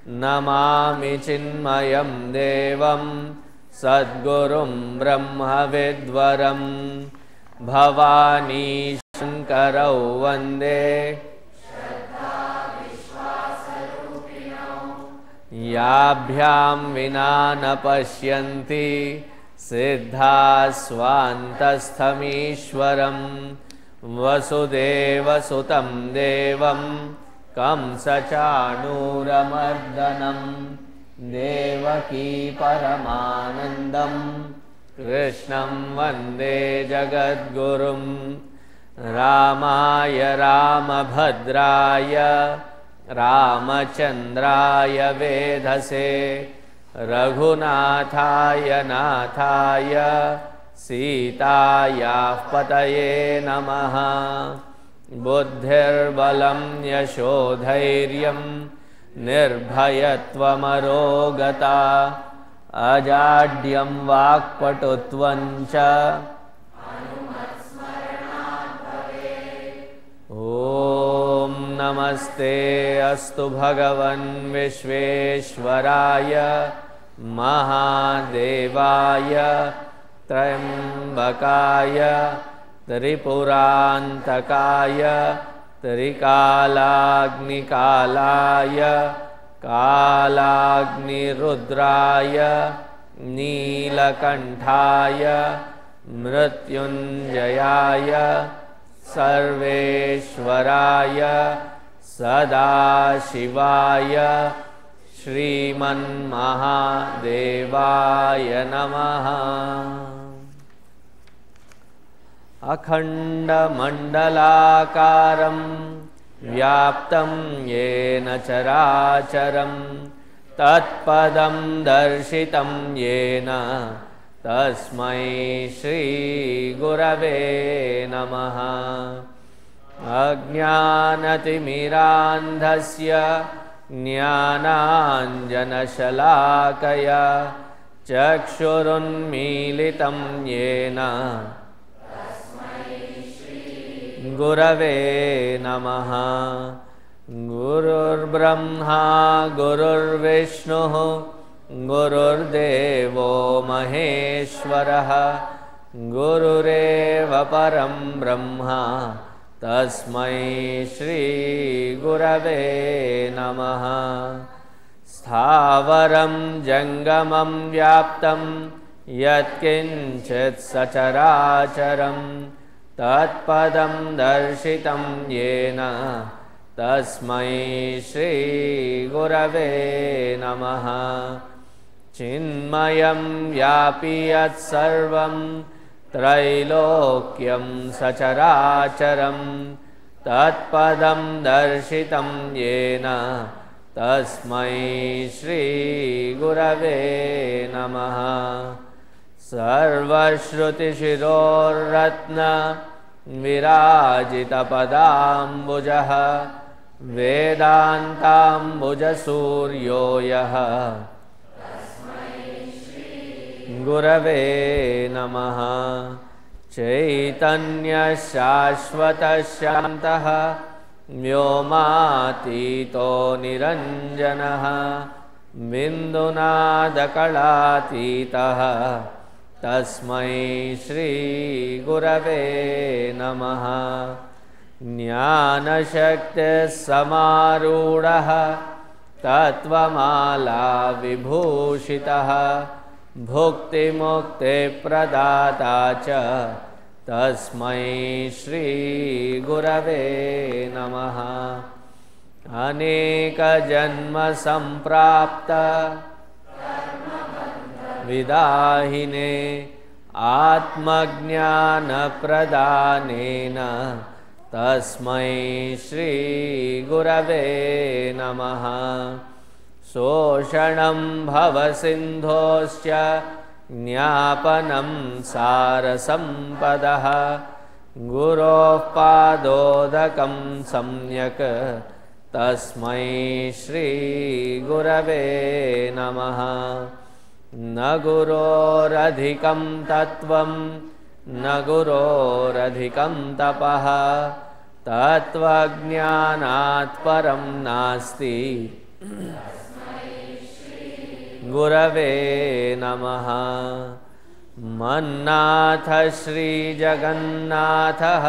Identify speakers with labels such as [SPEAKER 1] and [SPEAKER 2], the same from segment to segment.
[SPEAKER 1] नमामि चिन्मयं देवं सद्गुरुं ब्रह्मविद्वरं भवानी शङ्करौ वन्दे याभ्यां विना न पश्यन्ति सिद्धा स्वान्तस्थमीश्वरं वसुदेवसुतं देवं कंसचाणूरमर्दनं देवकी परमानन्दं कृष्णं वन्दे जगद्गुरुं रामाय रामभद्राय रामचन्द्राय वेधसे रघुनाथाय नाथाय सीतायाः पतये नमः। बुद्धिर्बलं यशोधैर्यं निर्भयत्वमरोगता अजाड्यं वाक्पटुत्वं च ॐ नमस्ते अस्तु भगवन् विश्वेश्वराय महादेवाय त्र्यम्बकाय त्रिपुरान्तकाय त्रिकालाग्निकालाय कालाग्निरुद्राय नीलकण्ठाय मृत्युञ्जयाय सर्वेश्वराय सदाशिवाय श्रीमन्महादेवाय नमः। अखण्डमण्डलाकारं व्याप्तं येन चराचरं तत्पदं दर्शितं येन तस्मै श्रीगुरवे नमः। अज्ञानतिमिरान्धस्य ज्ञानाञ्जनशलाकया चक्षुरुन्मीलितं येन गुरवे नमः। गुरुर्ब्रह्मा गुरुर्विष्णुः गुरुर्देवो महेश्वरः गुरुरेव परं ब्रह्म तस्मै श्रीगुरवे नमः। स्थावरं जङ्गमं व्याप्तं यत्किञ्चित् सचराचरं तत्पदं दर्शितं येन तस्मै श्रीगुरवे नमः। चिन्मयं व्यापि यत्सर्वं त्रैलोक्यं सचराचरं तत्पदं दर्शितं येन तस्मै श्रीगुरवे नमः। सर्वश्रुतिशिरोरत्न विराजितपदाम्बुजः वेदान्ताम्बुजसूर्यो यः गुरवे नमः। चैतन्यशाश्वतशान्तः व्योमातीतो निरञ्जनः बिन्दुनादकलातीतः तस्मै श्रीगुरवे नमः। ज्ञानशक्तिसमारूढः तत्त्वमाला विभूषितः भुक्तिमुक्तिप्रदाता च तस्मै श्रीगुरवे नमः। अनेकजन्मसम्प्राप्त विदाहिने आत्मज्ञानप्रदानेन तस्मै श्रीगुरवे नमः। शोषणं भवसिन्धोश्च ज्ञापनं सारसम्पदः गुरोः पादोदकं सम्यक् तस्मै श्रीगुरवे नमः। न गुरोरधिकं तत्त्वं न गुरोरधिकं तपः तत्त्वज्ञानात् परं नास्ति गुरवे नमः। मन्नाथ श्रीजगन्नाथः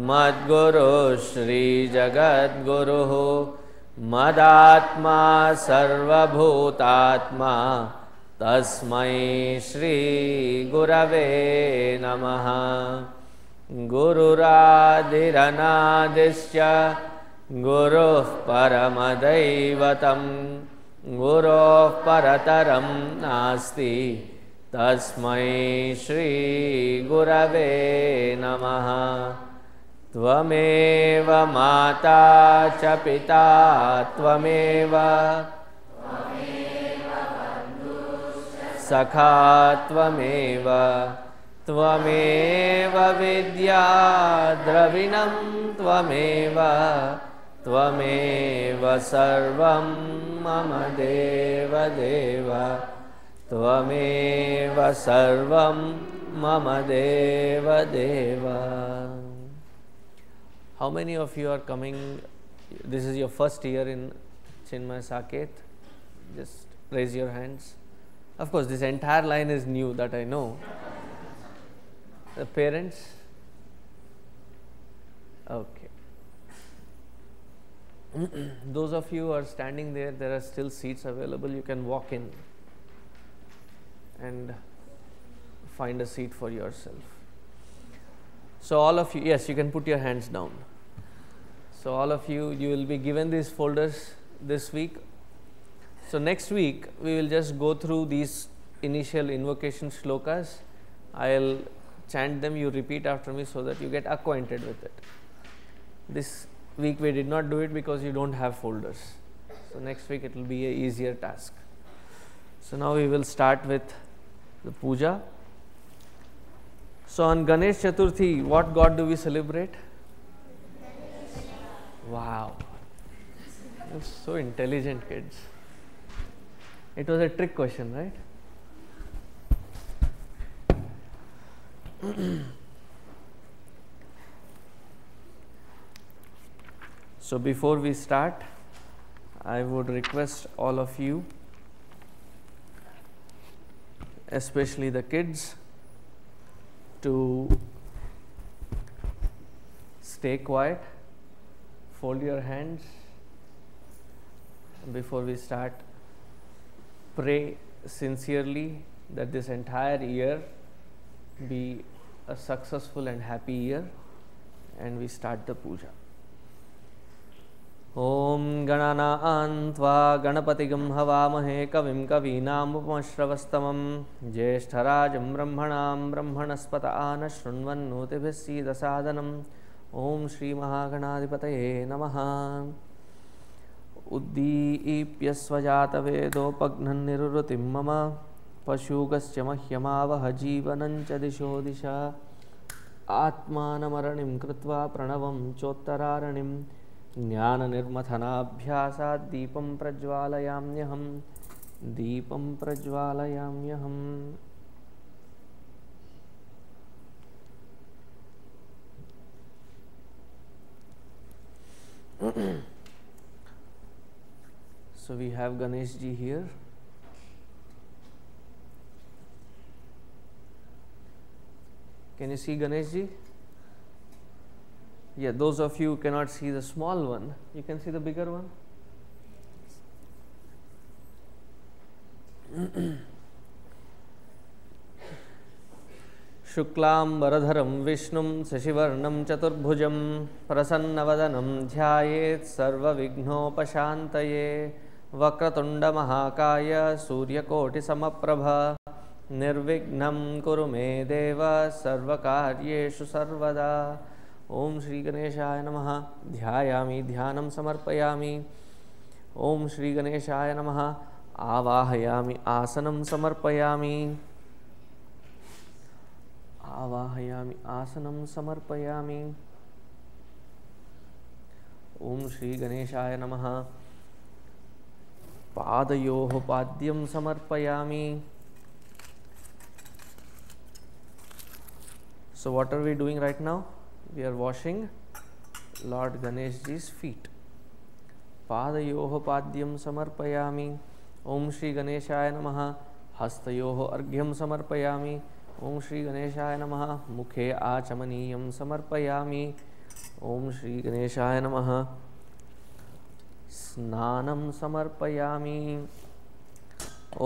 [SPEAKER 1] मद्गुरुः श्रीजगद्गुरुः मदात्मा सर्वभूतात्मा तस्मै श्रीगुरवे नमः। गुरुरादिरनादिश्च गुरुः परमदैवतं गुरोः परतरं नास्ति तस्मै श्रीगुरवे नमः। त्वमेव माता च पिता त्वमेव सखा त्वमेव त्वमेव विद्या द्रविणं त्वमेव त्वमेव सर्वं मम देवदेव त्वमेव सर्वं मम देवदेव। How many of you are coming? This is your first year in Chinmay Saket? Just raise your hands. Of course, this entire line is new, that I know. The parents? Okay. Those of you who are standing there, there are still seats available. You can walk in and find a seat for yourself. So all of you, yes, you can put your hands down. So all of you, you will be given these folders this week. So next week, we will just go through these initial invocation shlokas. I'll chant them, you repeat after me so that you get acquainted with it. This week we did not do it because you don't have folders. So next week it will be an easier task. So now we will start with the puja. So on Ganesh Chaturthi, what god do we celebrate? Wow, you're so intelligent, kids. It was a trick question, right? So before we start, I would request all of you, especially the kids, to stay quiet, fold your hands. Before we start, pray sincerely that this entire year be a successful and happy year, and we start the puja. Om Ganana Antva Ganapatigam Havamahe Kavim Kavinamupamashravastamam Jeshtarajam Brahmanam Brahmanaspata Anashrunvannotibhisi Dasadanam Om Shri Mahaganadipataye Namaha. Uddipya svajata vedopagnan nirurutim mama pashugasya mahyamavaha jivanancha disho disha atmanamaranim kritva pranavam chottaranim jnana nirmathanabhyasad deepam prajwalayamyaham deepam prajwalayamyaham. So we have Ganesh ji here. Can you see Ganesh ji? Yeah, those of you who cannot see the small one, you can see the bigger one. Shuklam Varadharam Vishnum Sashivarnam Chaturbhujam Prasannavadanam Dhyayet Sarva Vignopashantaye Vakratunda Mahakaya Suryakoti Samaprabha Nirvignam Kurume Deva Sarvakaryeshu Sarvada. Om Shri Ganeshaya Namaha. Dhyayami Dhyanam Samarpayami. Om Shri Ganeshaya Namaha. Avahayami Asanam Samarpayami. Avahayami Asanam Samarpayami. Om Shri Ganeshaya Namaha. Padayoho Padyam Samarpayami. So what are we doing right now? We are washing Lord Ganesh ji's feet. Padayoho Padyam Samarpayami. ओम श्री गणेशाय नमः। हस्तयोः अर्घ्यं समर्पयामि। ओम श्री गणेशाय नमः। मुखे आचमनीयं समर्पयामि। ओम श्री गणेशाय नमः। स्नानं समर्पयामि।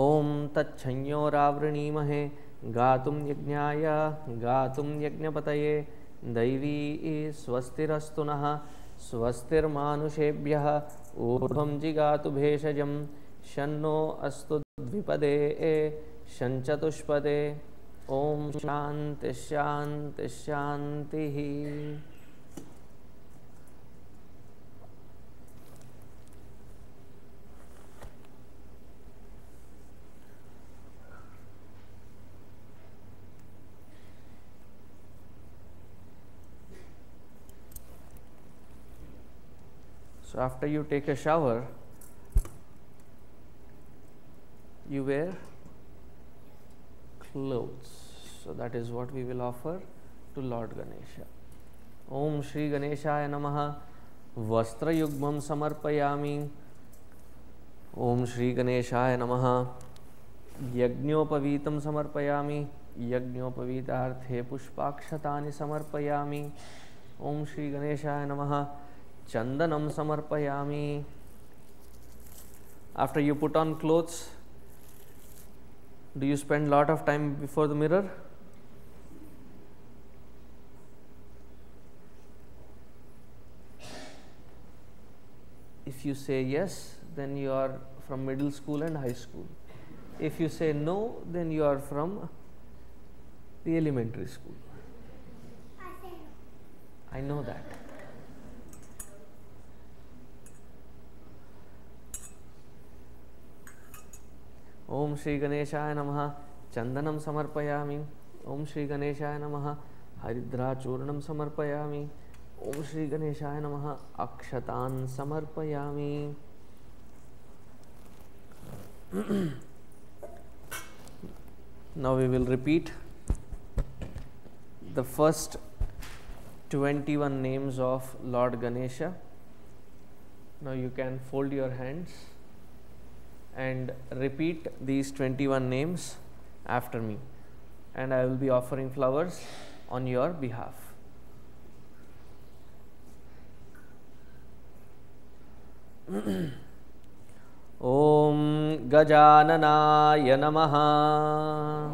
[SPEAKER 1] ओम तच्छंयोरावृणीमहे गातुं यज्ञाय गातुं यज्ञपतये दैवी स्वस्तिरस्तु नः स्वस्तिर्मानुषेभ्यः ऊर्ध्वं जिगातु भेषजं शन्नो अस्तु द्विपदे शञ्चतुष्पदे। ओम शांति शांति शांतिः। So after you take a shower, you wear clothes. So that is what we will offer to Lord Ganesha. Om Shri Ganeshaya Namaha. Vastrayugmam samarpayami. Om Shri Ganeshaya Namaha. Yajñopavitam samarpayami. Yajñopavitarthe pushpakshatani samarpayami. Om Shri Ganeshaya Namaha. Chandanam samarpayami. After you put on clothes, do you spend lot of time before the mirror? If you say yes, then you are from middle school and high school. If you say no, then you are from the elementary school. I know that. Om Shri Ganeshaya Namaha. Chandanam samarpayami. Om Shri Ganeshaya Namaha. Haridra Churnam samarpayami. Om Shri Ganeshaya Namaha. Akshatan samarpayami. Now we will repeat the first 21 names of Lord Ganesha. Now you can fold your hands and repeat these 21 names after me, and I will be offering flowers on your behalf. Om Gajananaya Namaha.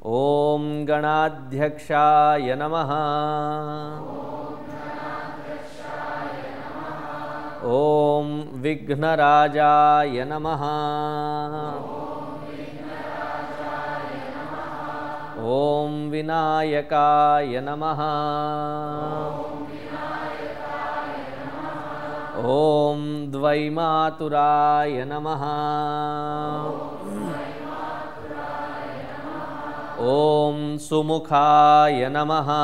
[SPEAKER 1] Om Ganadhyakshaya Namaha. Om Vighnarajaya Namaha. Om Vinayakaya Namaha. Om Dvaimaturaya Namaha. Om Sumukhaya Namaha.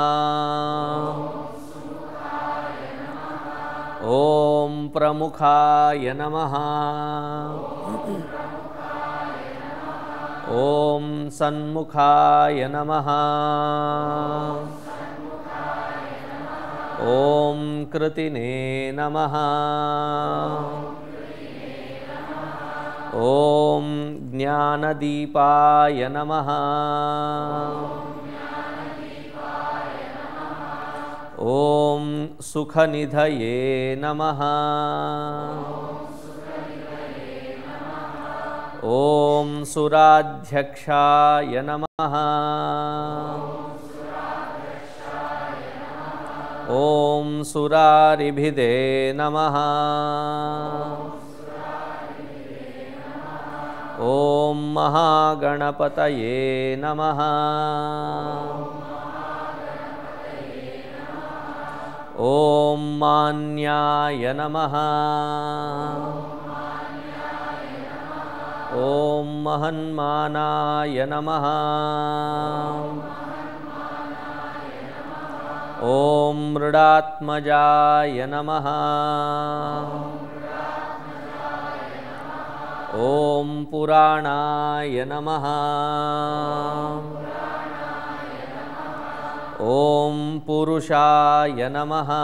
[SPEAKER 1] Om Pramukhaya Namaha. Om Sanmukhaya Namaha. Om Kritine Namaha. Om Jnanadipaya Namaha. Om Sukhanidhaye Namaha. Om Suradhyakshaya Namaha. Om Suraribhide Namaha. Om Mahaganapataye Namaha. Om Manyaya Namaha. Om Mahanmanaya Namaha. Om Mridatmajaya Namaha. Om Puranaya Namaha. Om Purushaya Namaha.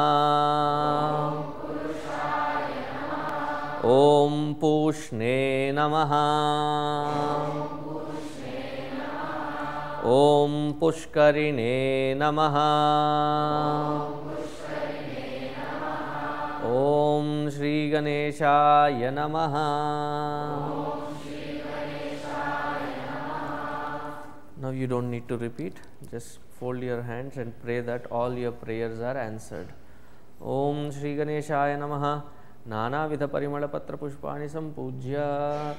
[SPEAKER 1] Om Pushne Namaha. Om Pushkarine Namaha. Om Shri Ganeshaya Namaha. Now you don't need to repeat, just fold your hands and pray that all your prayers are answered. Om Shri Ganeshaya Namaha. Nana Vidha Parimala Patra Pushpani Sampujya.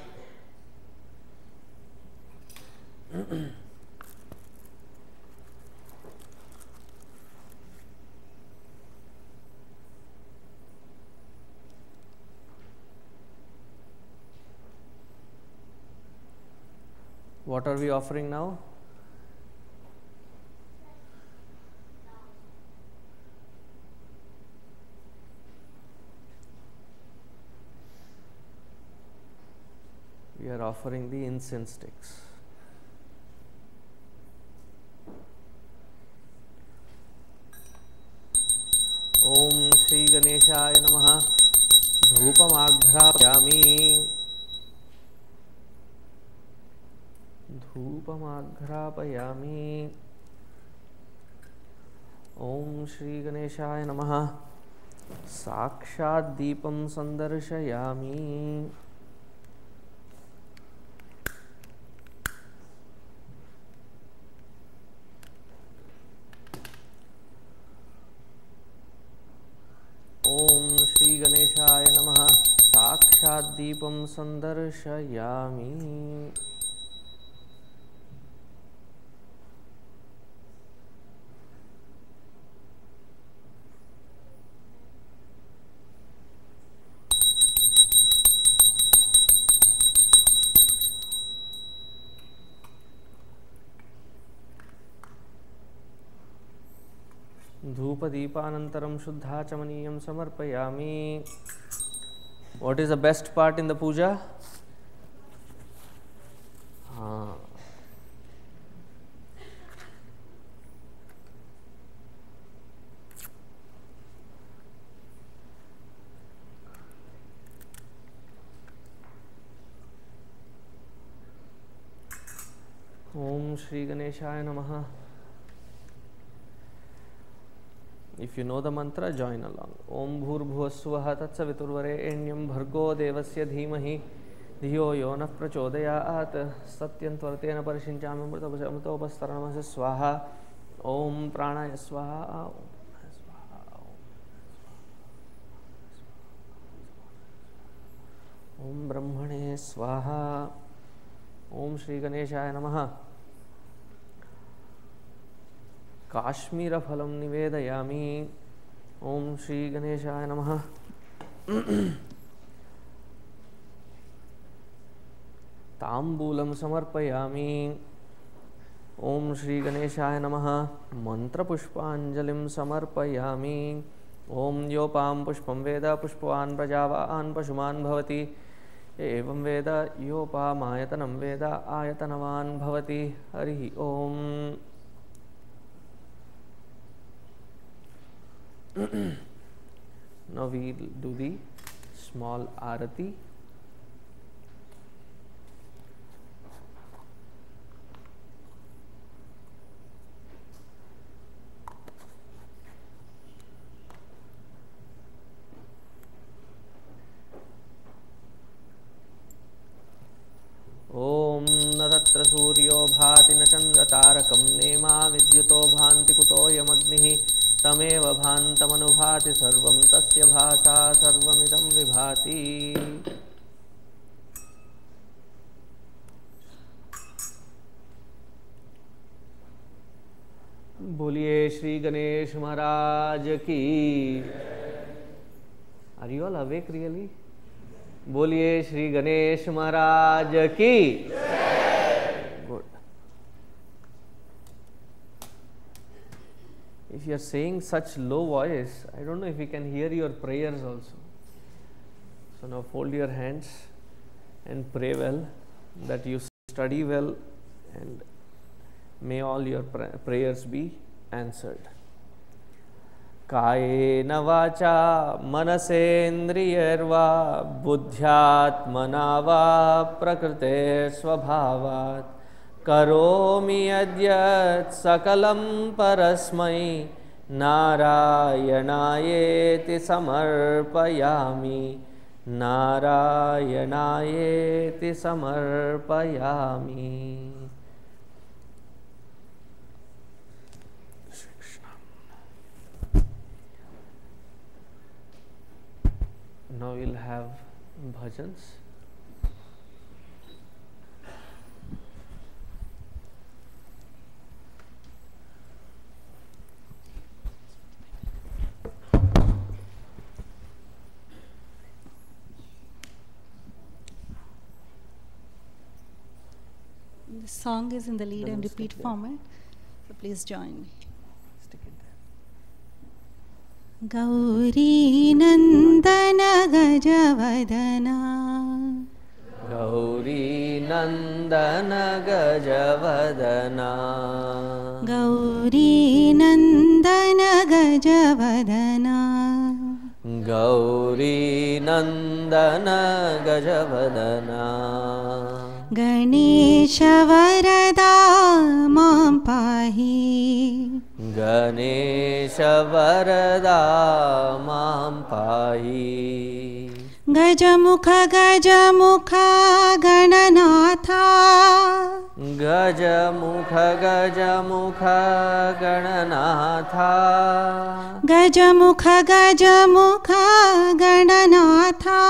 [SPEAKER 1] What are we offering now? We are offering the incense sticks. Om Shri Ganeshaya Namaha. Dhupam Aghrapayami. Dhupamagrapayami. Om Shri Ganeshaya Namaha. Sakshat Deepam Sandarshayami. Om Shri Ganeshaya Namaha. Sakshat Deepam Sandarshayami. Dhoopadīpānantaram Shuddhāchamaniyam Samarpayami. What is the best part in the puja? Om Shri Ganeshaya Namaha. If you know the mantra, join along. Om Bhurbhuvassuvaha Tatsaviturvarenyam Bhargo Devasya Dhimahi Dhiyo Yonah Prachodayat Satyam Tvartena Parishinchami Mritopastaramasya Swaha. Om Pranaya Swaha. Om Brahmane Swaha. Om Shri Ganeshaya Namaha. Kashmira Phalam Nivedayami. Om Shri Ganeshaya Namaha. Tambulam Samarpayami. Om Shri Ganeshaya Namaha. Mantra Pushpanjalim Samarpayami. Om Yopam Pushpam Veda Pushpavan Prajavaan Pashuman Bhavati. Evam Veda Yopam Ayatanam Veda Ayatanavan Bhavati. Harihi Om. Now we will do the small arati. Om Natatra Suryo Bhati na Chandra Tarakam Nema Vidyuto Bhanti Kuto Yamagnihi Tameva Bhantamanubhati Sarvam Tasya Bhasa Sarvamidam Vibhati. Boliye Shri Ganesh Maharaj ki. Are you all awake really? Boliye Shri Ganesh Maharaj ki. Good. If you are saying such low voice, I don't know if we can hear your prayers also. So now fold your hands and pray well, that you study well, and may all your prayers be answered. कायेन वाचा मनसेन्द्रियैर्वा बुद्ध्यात्मना वा प्रकृते स्वभावात् करोमि यद्यत् सकलं परस्मै नारायणायेति समर्पयामि नारायणायेति समर्पयामि. Now we'll have bhajans.
[SPEAKER 2] The song is in the lead and repeat format, so please join me.
[SPEAKER 1] Stick it there.
[SPEAKER 2] Gauri Nandana Gajavadana
[SPEAKER 1] Gauri Nandana Gajavadana
[SPEAKER 2] Gauri Nandana Gajavadana
[SPEAKER 1] Gauri Nandana Gajavadana
[SPEAKER 2] Ganesha Varada Mam Pahi
[SPEAKER 1] Ganesha Varada Mam Pahi
[SPEAKER 2] Gajamukha Gajamukha Gananatha
[SPEAKER 1] Gajamukha Gajamukha Gananatha
[SPEAKER 2] Gajamukha Gajamukha Gananatha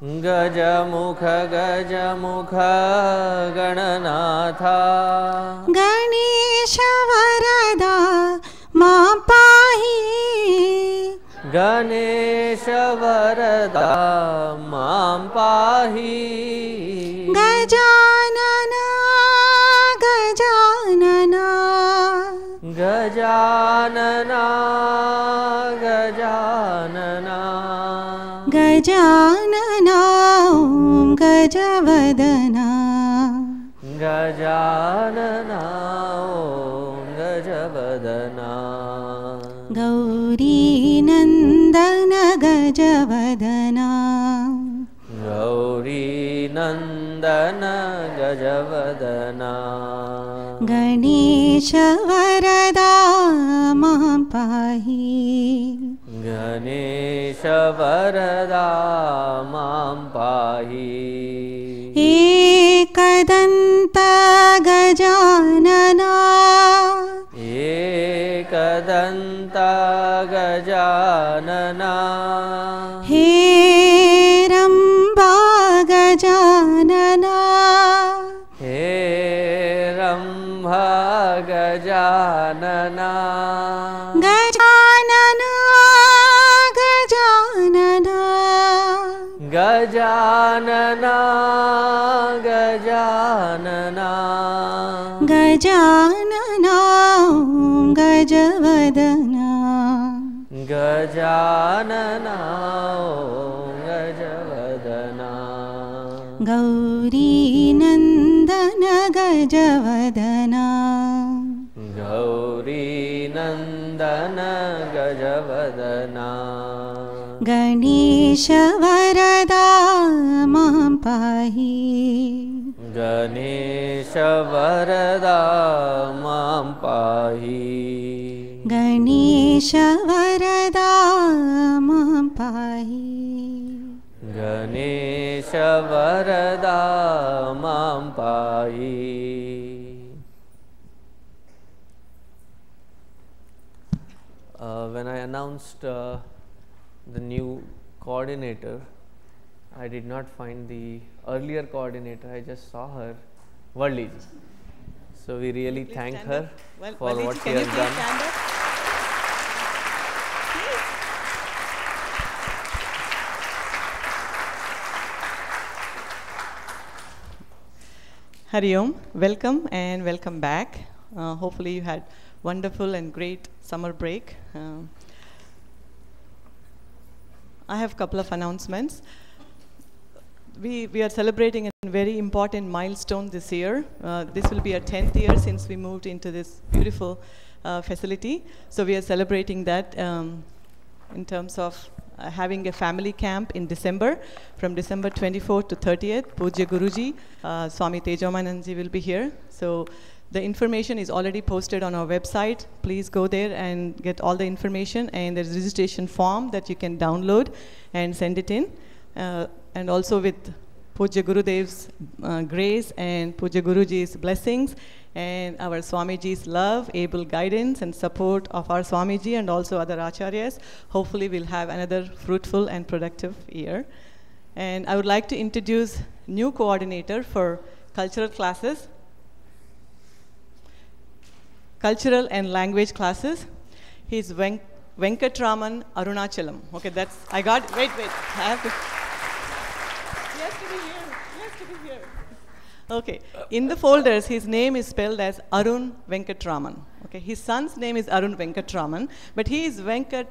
[SPEAKER 1] Gajamukha Gajamukha Gananatha
[SPEAKER 2] Ganesha Varada Mam Pahi
[SPEAKER 1] Ganesha Varada Mam Pahi
[SPEAKER 2] Gajanana Gajanana
[SPEAKER 1] Gajanana Gajanana
[SPEAKER 2] Gajanana Om Gajavadana
[SPEAKER 1] Gajanana Om Gajavadana
[SPEAKER 2] Gauri Nandana Gajavadana
[SPEAKER 1] Gauri Nandana Gajavadana
[SPEAKER 2] Ganesha Varada Mam Pahi
[SPEAKER 1] Ganesha Varada Mam Pahi
[SPEAKER 2] Ekadanta Gajanana
[SPEAKER 1] Ekadanta Gajanana
[SPEAKER 2] Heramba Gajanana
[SPEAKER 1] Herambha Gajanana
[SPEAKER 2] Gajanana Gajanana
[SPEAKER 1] Gajanana Gajanana
[SPEAKER 2] Gajanana Om Gajavadana
[SPEAKER 1] Gajanana Om Gajavadana
[SPEAKER 2] Gauri Nandana Gajavadana
[SPEAKER 1] Gauri Nandana Gajavadana
[SPEAKER 2] Ganesha Varada Mam Pahi
[SPEAKER 1] Ganesha Varada Mam Pahi
[SPEAKER 2] Ganesha Varada Mam Pahi
[SPEAKER 1] Ganesha Varada Mam Pahi. When I announced the new coordinator, I did not find the earlier coordinator. I just saw her, Valli. So we really thank her for what she has done.
[SPEAKER 3] Hari Om, welcome and welcome back. Hopefully you had wonderful and great summer break. I have a couple of announcements. We are celebrating in very important milestone this year. This will be our 10th year since we moved into this beautiful facility. So we are celebrating that in terms of having a family camp in December, from December 24th to 30th. Pujya Guruji, Swami Tejomananji will be here. So the information is already posted on our website. Please go there and get all the information, and there's a registration form that you can download and send it in. And also with Pujya Gurudev's grace and Pujya Guruji's blessings and our Swamiji's love, able guidance and support of our Swamiji and also other Acharyas, hopefully we'll have another fruitful and productive year. And I would like to introduce new coordinator for cultural classes, cultural and language classes. He's Venkatraman Arunachalam. Okay, that's, I got, wait, I have to. He has to be here. Okay, in the folders, his name is spelled as Arun Venkatraman. Okay, his son's name is Arun Venkatraman, but he is Venkatraman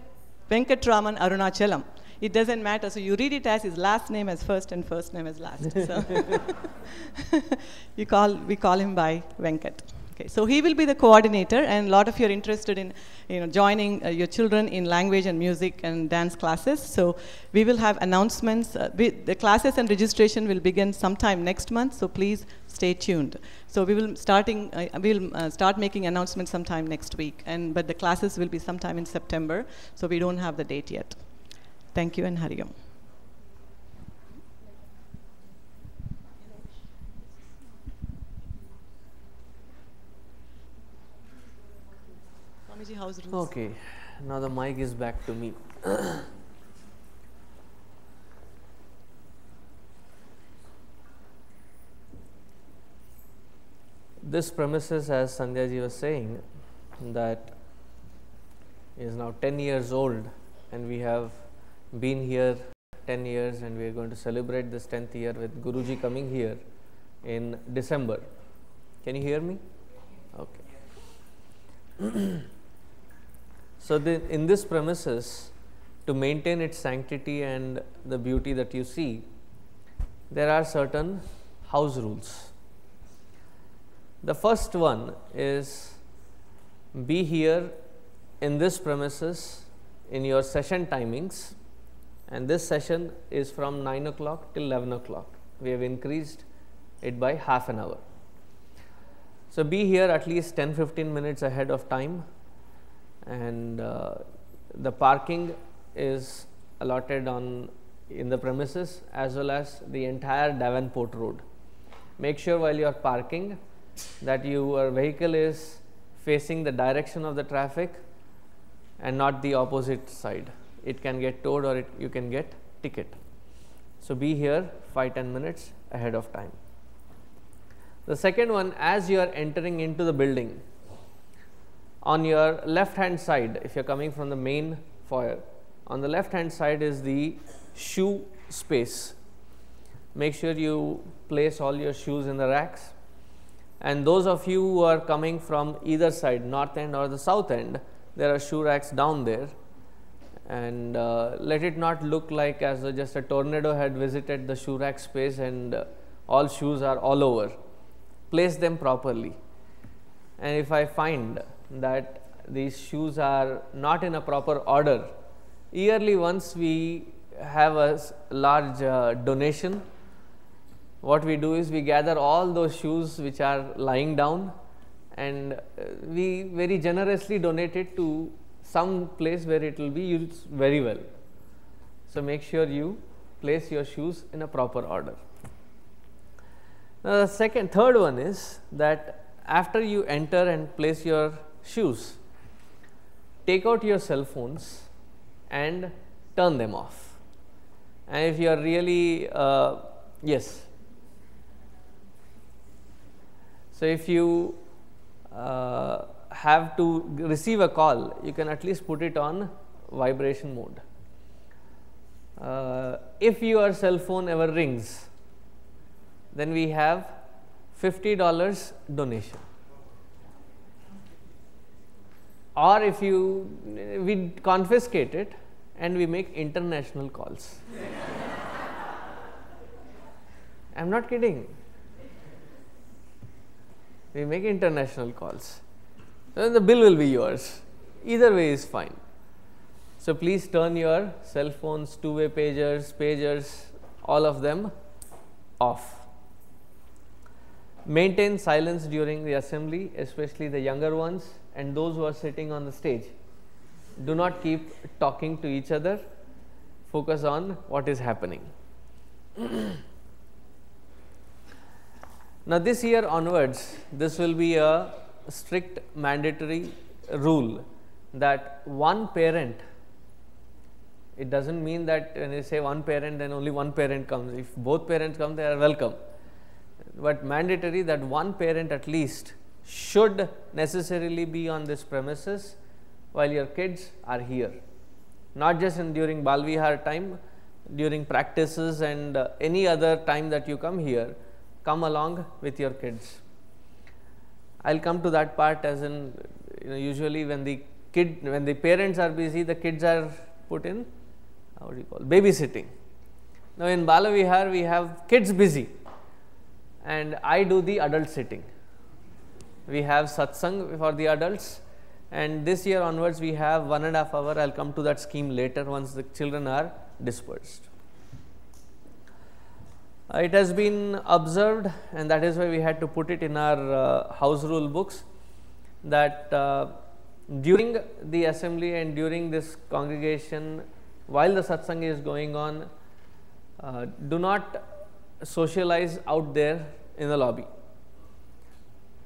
[SPEAKER 3] Arunachalam. It doesn't matter, so you read it as his last name as first and first name as last. So we call him by Venkat. Okay, so he will be the coordinator, and a lot of you are interested in joining your children in language and music and dance classes. So we will have announcements. The classes and registration will begin sometime next month, so please stay tuned. So we will start making announcements sometime next week, but the classes will be sometime in September, so we don't have the date yet. Thank you and Hari Om.
[SPEAKER 1] Okay, now the mic is back to me. This premises, as Sandhya ji was saying, that is now 10 years old, and we have been here 10 years, and we are going to celebrate this 10th year with Guruji coming here in December. Can you hear me? Okay. So in this premises, to maintain its sanctity and the beauty that you see, there are certain house rules. The first one is, be here in this premises in your session timings, and this session is from 9 o'clock till 11 o'clock. We have increased it by half an hour. So be here at least 10-15 minutes ahead of time, and the parking is allotted in the premises as well as the entire Davenport Road. Make sure while you are parking that your vehicle is facing the direction of the traffic and not the opposite side. It can get towed, or you can get ticket. So be here 5-10 minutes ahead of time. The second one, as you are entering into the building, on your left hand side, if you are coming from the main foyer, on the left hand side is the shoe space. Make sure you place all your shoes in the racks, and those of you who are coming from either side, north end or the south end, there are shoe racks down there, and let it not look like as though just a tornado had visited the shoe rack space and all shoes are all over. Place them properly, and if I find that these shoes are not in a proper order, yearly once we have a large donation. What we do is we gather all those shoes which are lying down, and we very generously donate it to some place where it will be used very well. So make sure you place your shoes in a proper order. Now the third one is that after you enter and place your shoes, take out your cell phones and turn them off. And if you are really, yes. So if you have to receive a call, you can at least put it on vibration mode. If your cell phone ever rings, then we have $50 donation. Or if we confiscate it and we make international calls. I'm not kidding. We make international calls. Then the bill will be yours. Either way is fine. So please turn your cell phones, two-way pagers, all of them off. Maintain silence during the assembly, especially the younger ones and those who are sitting on the stage. Do not keep talking to each other. Focus on what is happening. Now, this year onwards, this will be a strict mandatory rule that one parent, it does not mean that when you say one parent, then only one parent comes. If both parents come, they are welcome. But mandatory that one parent at least should necessarily be on this premises while your kids are here. Not just during Bal Vihar time, during practices and any other time that you come here, come along with your kids. I will come to that part, as in, usually when the parents are busy, the kids are put in, what do you call, babysitting. Now, in Bala Vihar we have kids busy and I do the adult sitting. We have satsang for the adults, and this year onwards we have 1.5 hours. I will come to that scheme later once the children are dispersed. It has been observed, and that is why we had to put it in our house rule books, that during the assembly and during this congregation, while the satsang is going on, do not socialize out there in the lobby.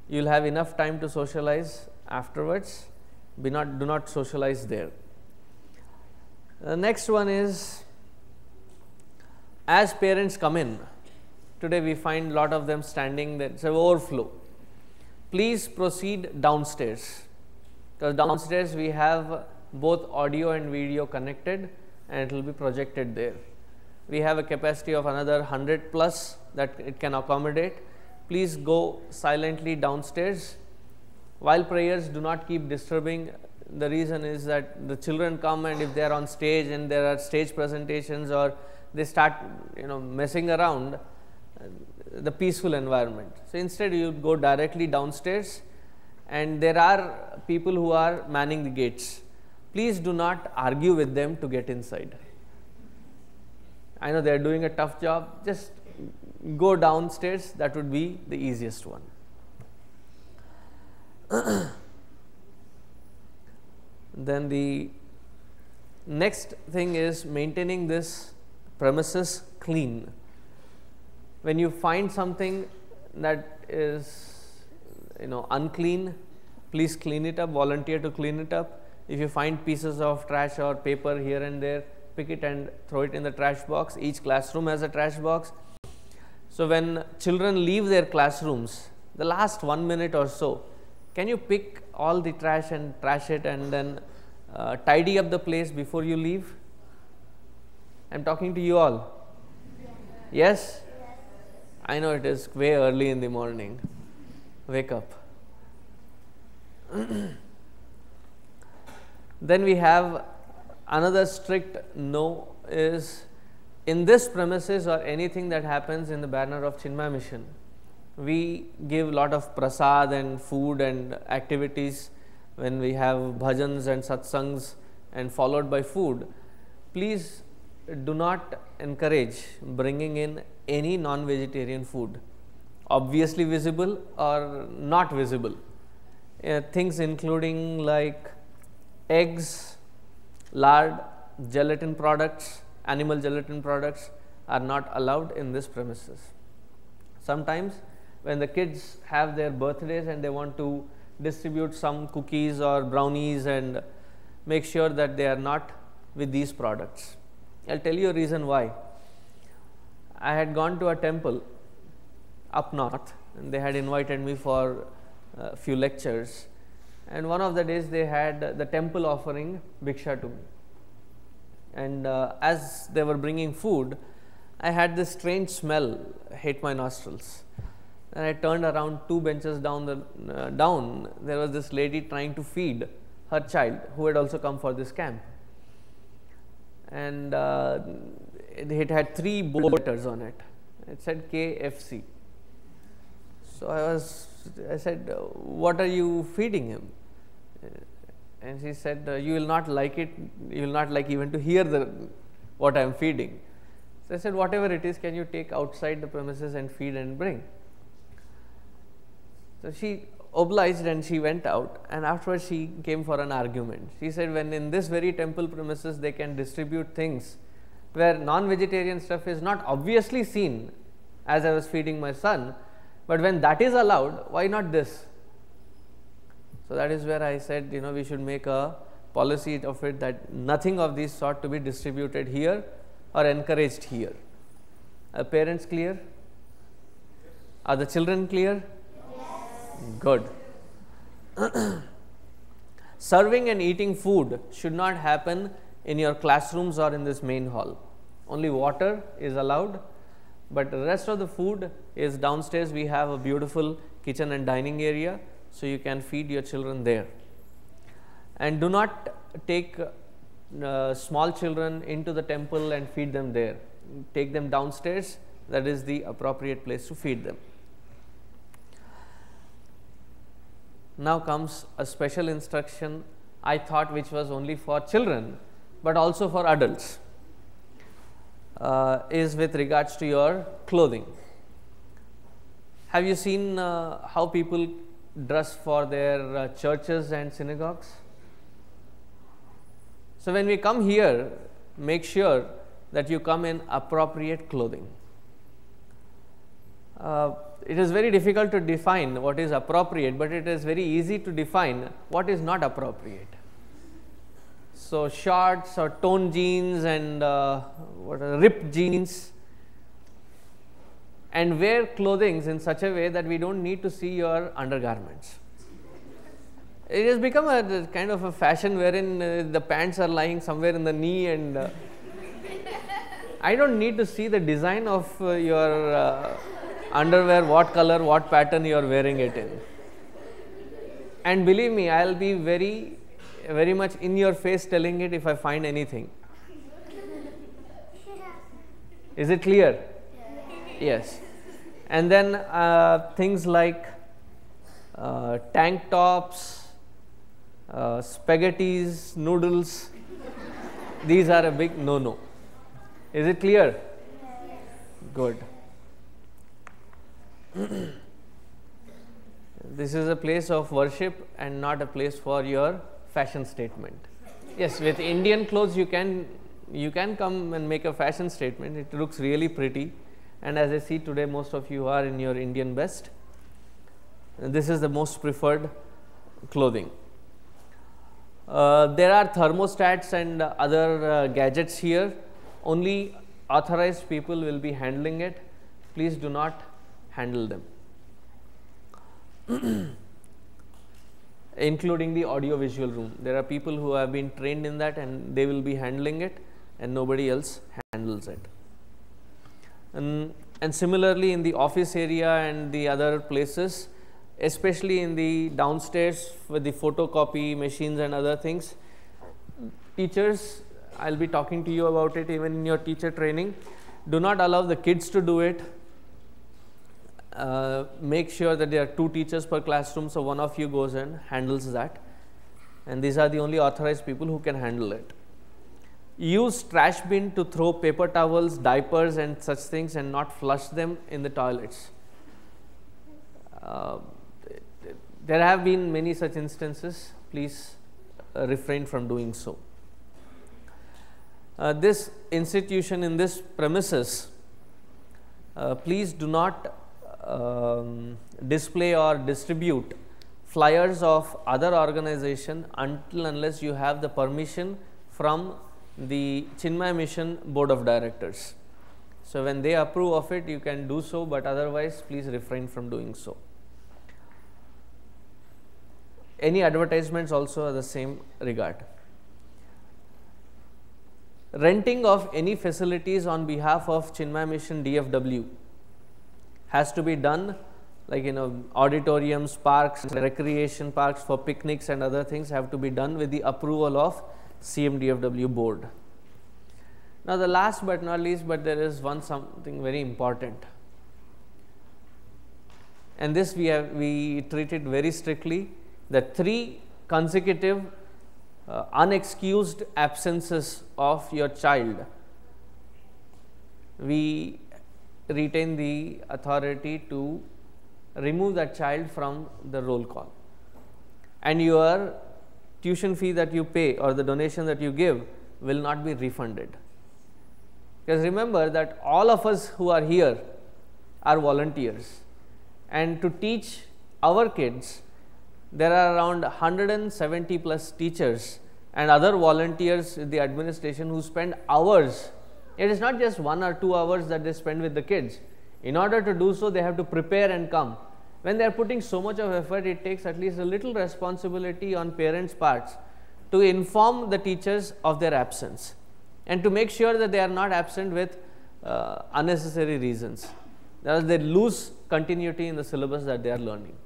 [SPEAKER 1] You will have enough time to socialize afterwards. Do not socialize there. The next one is, as parents come in, today we find lot of them standing there, it's an overflow. Please proceed downstairs, because downstairs we have both audio and video connected and it will be projected there. We have a capacity of another 100 plus that it can accommodate. Please go silently downstairs. While prayers, do not keep disturbing. The reason is that the children come, and if they are on stage and there are stage presentations or they start messing around the peaceful environment. So, instead you go directly downstairs, and there are people who are manning the gates. Please do not argue with them to get inside. I know they are doing a tough job, just go downstairs, that would be the easiest one. Then the next thing is maintaining this premises clean. When you find something that is unclean, please clean it up, volunteer to clean it up. If you find pieces of trash or paper here and there, pick it and throw it in the trash box. Each classroom has a trash box. So, when children leave their classrooms, the last 1 minute or so, can you pick all the trash and trash it and then tidy up the place before you leave? I am talking to you all. Yes? I know it is way early in the morning. Wake up. Then we have another strict no is, in this premises or anything that happens in the banner of Chinmaya Mission, we give lot of prasad and food and activities when we have bhajans and satsangs and followed by food. Please do not encourage bringing in any non-vegetarian food, obviously visible or not visible. Things including like eggs, lard, gelatin products, animal gelatin products are not allowed in this premises. Sometimes when the kids have their birthdays and they want to distribute some cookies or brownies, and make sure that they are not with these products. I will tell you a reason why. I had gone to a temple up north and they had invited me for a few lectures, and one of the days they had the temple offering bhiksha to me, and as they were bringing food, I had this strange smell hit my nostrils, and I turned around. 2 benches down, there was this lady trying to feed her child who had also come for this camp, and it had 3 boaters on it, It said KFC. So I said, what are you feeding him? And she said, you will not like it, you will not like even to hear what I am feeding. So I said, whatever it is, can you take outside the premises and feed and bring? So she obliged and she went out, and afterwards she came for an argument. She said, when in this very temple premises they can distribute things where non-vegetarian stuff is not obviously seen as I was feeding my son, but when that is allowed, why not this? So that is where I said, we should make a policy of it that nothing of this sort to be distributed here or encouraged here. Are parents clear? Are the children clear? Yes. Good. Serving and eating food should not happen in your classrooms or in this main hall. Only water is allowed, but the rest of the food is downstairs. We have a beautiful kitchen and dining area, so you can feed your children there. And do not take small children into the temple and feed them there. Take them downstairs, that is the appropriate place to feed them. Now comes a special instruction, I thought, which was only for children, but also for adults, is with regards to your clothing. Have you seen how people dress for their churches and synagogues? So when we come here, make sure that you come in appropriate clothing. It is very difficult to define what is appropriate, but it is very easy to define what is not appropriate. So shorts or torn jeans and ripped jeans, and wear clothing in such a way that we don't need to see your undergarments. It has become a kind of a fashion wherein the pants are lying somewhere in the knee, and I don't need to see the design of your underwear, what color, what pattern you are wearing it in. And believe me, I will be very much in your face telling it if I find anything. Is it clear? Yes. And then things like tank tops, spaghettis, noodles, these are a big no-no. Is it clear? Good. This is a place of worship and not a place for your fashion statement. Yes, with Indian clothes you can come and make a fashion statement. It looks really pretty, and as I see today, most of you are in your Indian best. This is the most preferred clothing. There are thermostats and other gadgets here. Only authorized people will be handling it. Please do not handle them. Including the audio visual room. There are people who have been trained in that, and they will be handling it, and nobody else handles it. And similarly in the office area and the other places, especially in the downstairs with the photocopy machines and other things, teachers, I will be talking to you about it even in your teacher training, do not allow the kids to do it. Make sure that there are 2 teachers per classroom, so one of you goes and handles that, and these are the only authorized people who can handle it. Use trash bin to throw paper towels, diapers and such things, and not flush them in the toilets. There have been many such instances. Please refrain from doing so. This institution in this premises, please do not display or distribute flyers of other organization until unless you have the permission from the Chinmaya Mission Board of Directors. So when they approve of it, you can do so, but otherwise please refrain from doing so. Any advertisements also are the same regard. Renting of any facilities on behalf of Chinmaya Mission DFW has to be done, like auditoriums, parks, recreation parks for picnics and other things have to be done with the approval of CMDFW board. Now the last but not least, but there is something very important. and this we treat it very strictly, that 3 consecutive unexcused absences of your child, we retain the authority to remove that child from the roll call, and your tuition fee that you pay or the donation that you give will not be refunded. Because remember that all of us who are here are volunteers, and to teach our kids there are around 170 plus teachers and other volunteers in the administration who spend hours. It is not just 1 or 2 hours that they spend with the kids. In order to do so, they have to prepare and come. When they are putting so much of effort, it takes at least a little responsibility on parents' parts to inform the teachers of their absence and to make sure that they are not absent with unnecessary reasons. That is, they lose continuity in the syllabus that they are learning.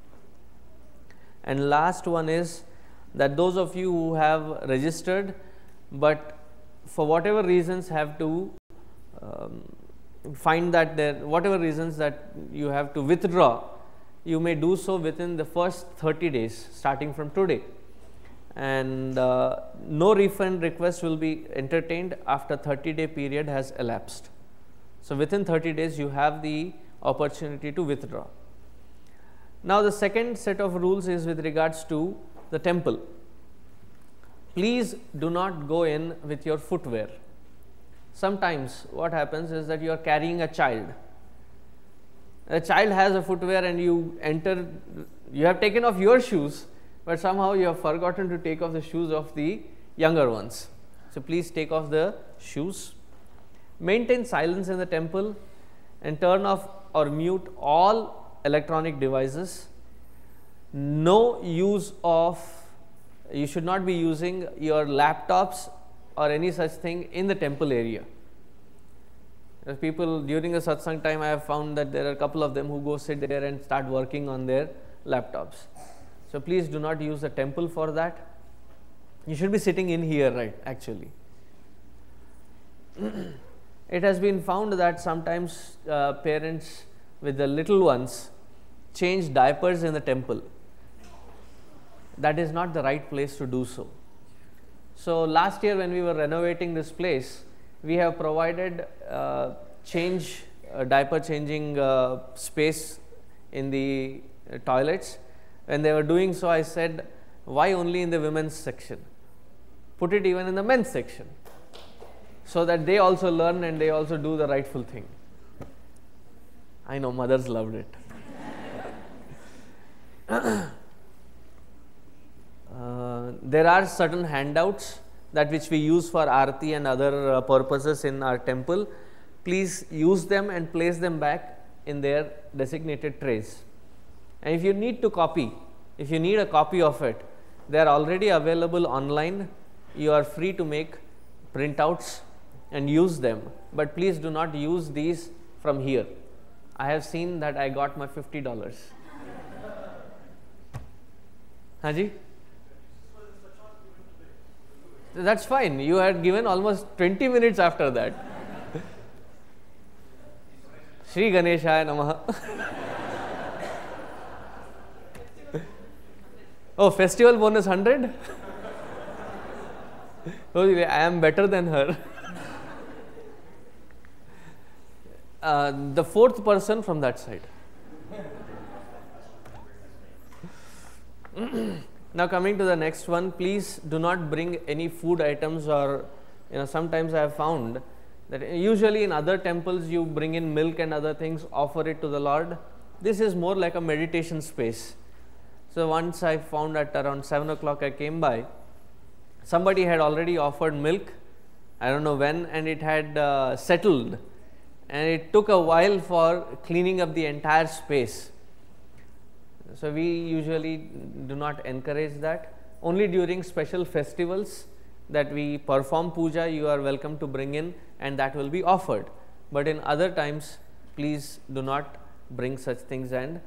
[SPEAKER 1] And last one is that those of you who have registered but for whatever reasons have to find that whatever reasons that you have to withdraw, you may do so within the first 30 days starting from today, and no refund request will be entertained after 30-day period has elapsed. So, within 30 days you have the opportunity to withdraw. Now, the second set of rules is with regards to the temple. Please do not go in with your footwear. Sometimes what happens is that you are carrying a child. The child has a footwear and you enter, you have taken off your shoes, but somehow you have forgotten to take off the shoes of the younger ones. So, please take off the shoes. Maintain silence in the temple and turn off or mute all electronic devices. No use of, you should not be using your laptops or any such thing in the temple area. People during the satsang time, I have found that there are a couple of them who go sit there and start working on their laptops. So, please do not use the temple for that. You should be sitting in here, right, actually. It has been found that sometimes parents with the little ones change diapers in the temple. That is not the right place to do so. So, last year when we were renovating this place, we have provided diaper changing space in the toilets. When they were doing so, I said, why only in the women's section? Put it even in the men's section, so that they also learn and they also do the rightful thing. I know mothers loved it. There are certain handouts that which we use for Aarti and other purposes in our temple. Please use them and place them back in their designated trays. And if you need to copy, if you need a copy of it, they are already available online. You are free to make printouts and use them, but please do not use these from here. I have seen that I got my $50. Haji? That's fine. You had given almost 20 minutes after that. Shri Ganeshaya Namaha. Oh, festival bonus 100? Oh, I am better than her. The fourth person from that side. Now, coming to the next one, please do not bring any food items, or sometimes I have found that usually in other temples you bring in milk and other things, offer it to the Lord. This is more like a meditation space. So, once I found at around 7 o'clock I came by, somebody had already offered milk, I don't know when, and it had settled, and it took a while for cleaning up the entire space. So, we usually do not encourage that. Only during special festivals that we perform puja, you are welcome to bring in and that will be offered. But in other times, please do not bring such things and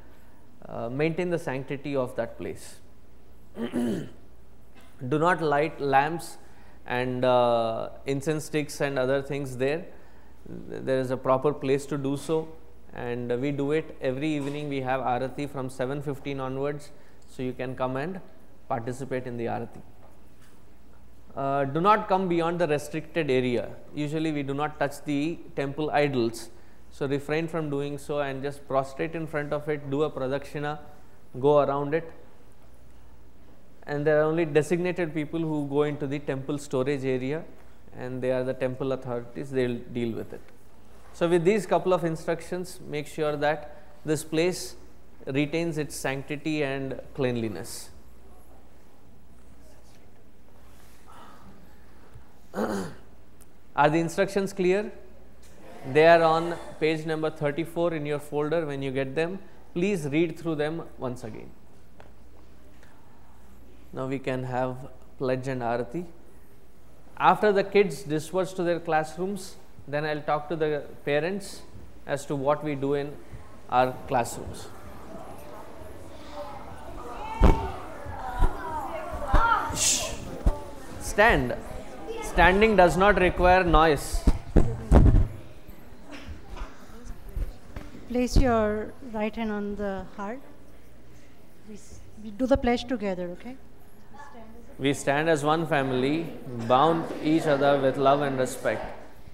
[SPEAKER 1] maintain the sanctity of that place. Do not light lamps and incense sticks and other things there. There is a proper place to do so, and we do it every evening. We have Arati from 7:15 onwards, so you can come and participate in the Arati. Do not come beyond the restricted area. Usually we do not touch the temple idols, so refrain from doing so and just prostrate in front of it, do a pradakshina, go around it. And there are only designated people who go into the temple storage area, and they are the temple authorities, they will deal with it. So with these couple of instructions, make sure that this place retains its sanctity and cleanliness. Are the instructions clear? They are on page number 34 in your folder. When you get them, please read through them once again. Now we can have pledge and Arati. After the kids disperse to their classrooms, then I will talk to the parents as to what we do in our classrooms. Shh. Stand. Standing does not require noise.
[SPEAKER 2] Place your right hand on the heart. We do the pledge together, okay?
[SPEAKER 1] We stand as one family, bound each other with love and respect.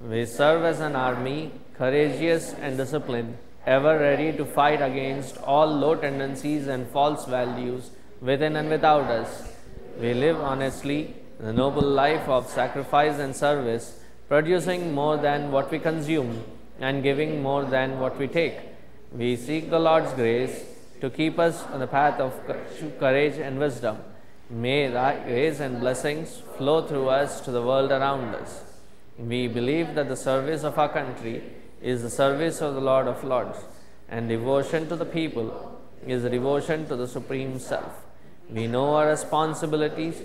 [SPEAKER 1] We serve as an army, courageous and disciplined, ever ready to fight against all low tendencies and false values within and without us. We live honestly the noble life of sacrifice and service, producing more than what we consume and giving more than what we take. We seek the Lord's grace to keep us on the path of courage and wisdom. May thy grace and blessings flow through us to the world around us. We believe that the service of our country is the service of the Lord of Lords, and devotion to the people is devotion to the Supreme Self. We know our responsibilities.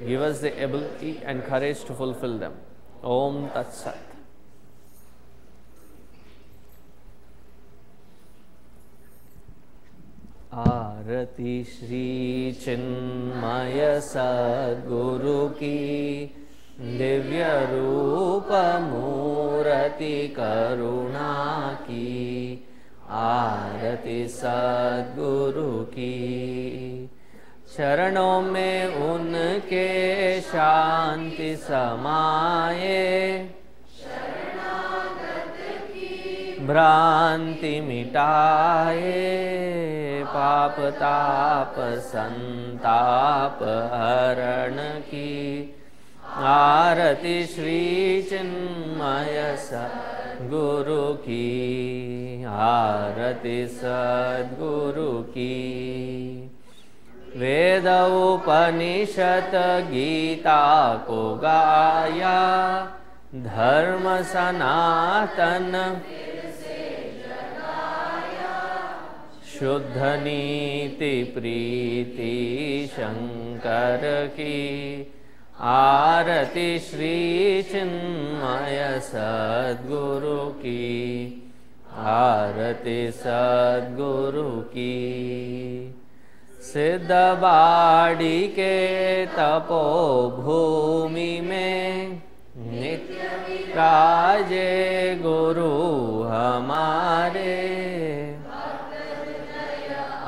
[SPEAKER 1] Give us the ability and courage to fulfill them. Om Tat Sat. आरती श्री चिन्मय सद्गुरु की दिव्य रूप मूर्ति करुणा की, आरती सद्गुरु की। चरणों में उनके शांति समाये, भ्रांति मिटाए, पाप ताप संताप हरण की। आरती श्री चिन्मय सद्गुरु की, आरती सद्गुरु की। वेद उपनिषद गीता को गाया, धर्म सनातन शुद्ध नीति प्रीति शंकर की। आरती श्री चिन्मय सद्गुरु की, आरती सद्गुरु की। सिद्ध बाड़ी के तपोभूमि में नित्य राजे गुरु हमारे।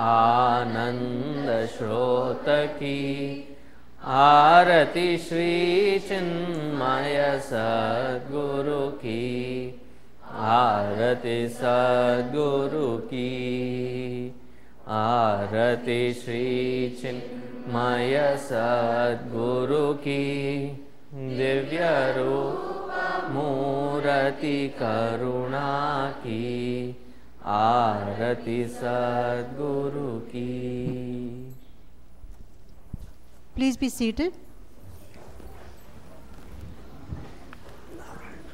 [SPEAKER 1] आनंद श्रोत की। आरती श्री चिन्मय सद्गुरु की, आरती सद्गुरु की। आरती श्री चिन्मय सद्गुरु की, दिव्य रूप मूर्ति करुणा की। आरती सद्गुरु की।
[SPEAKER 2] Please be seated.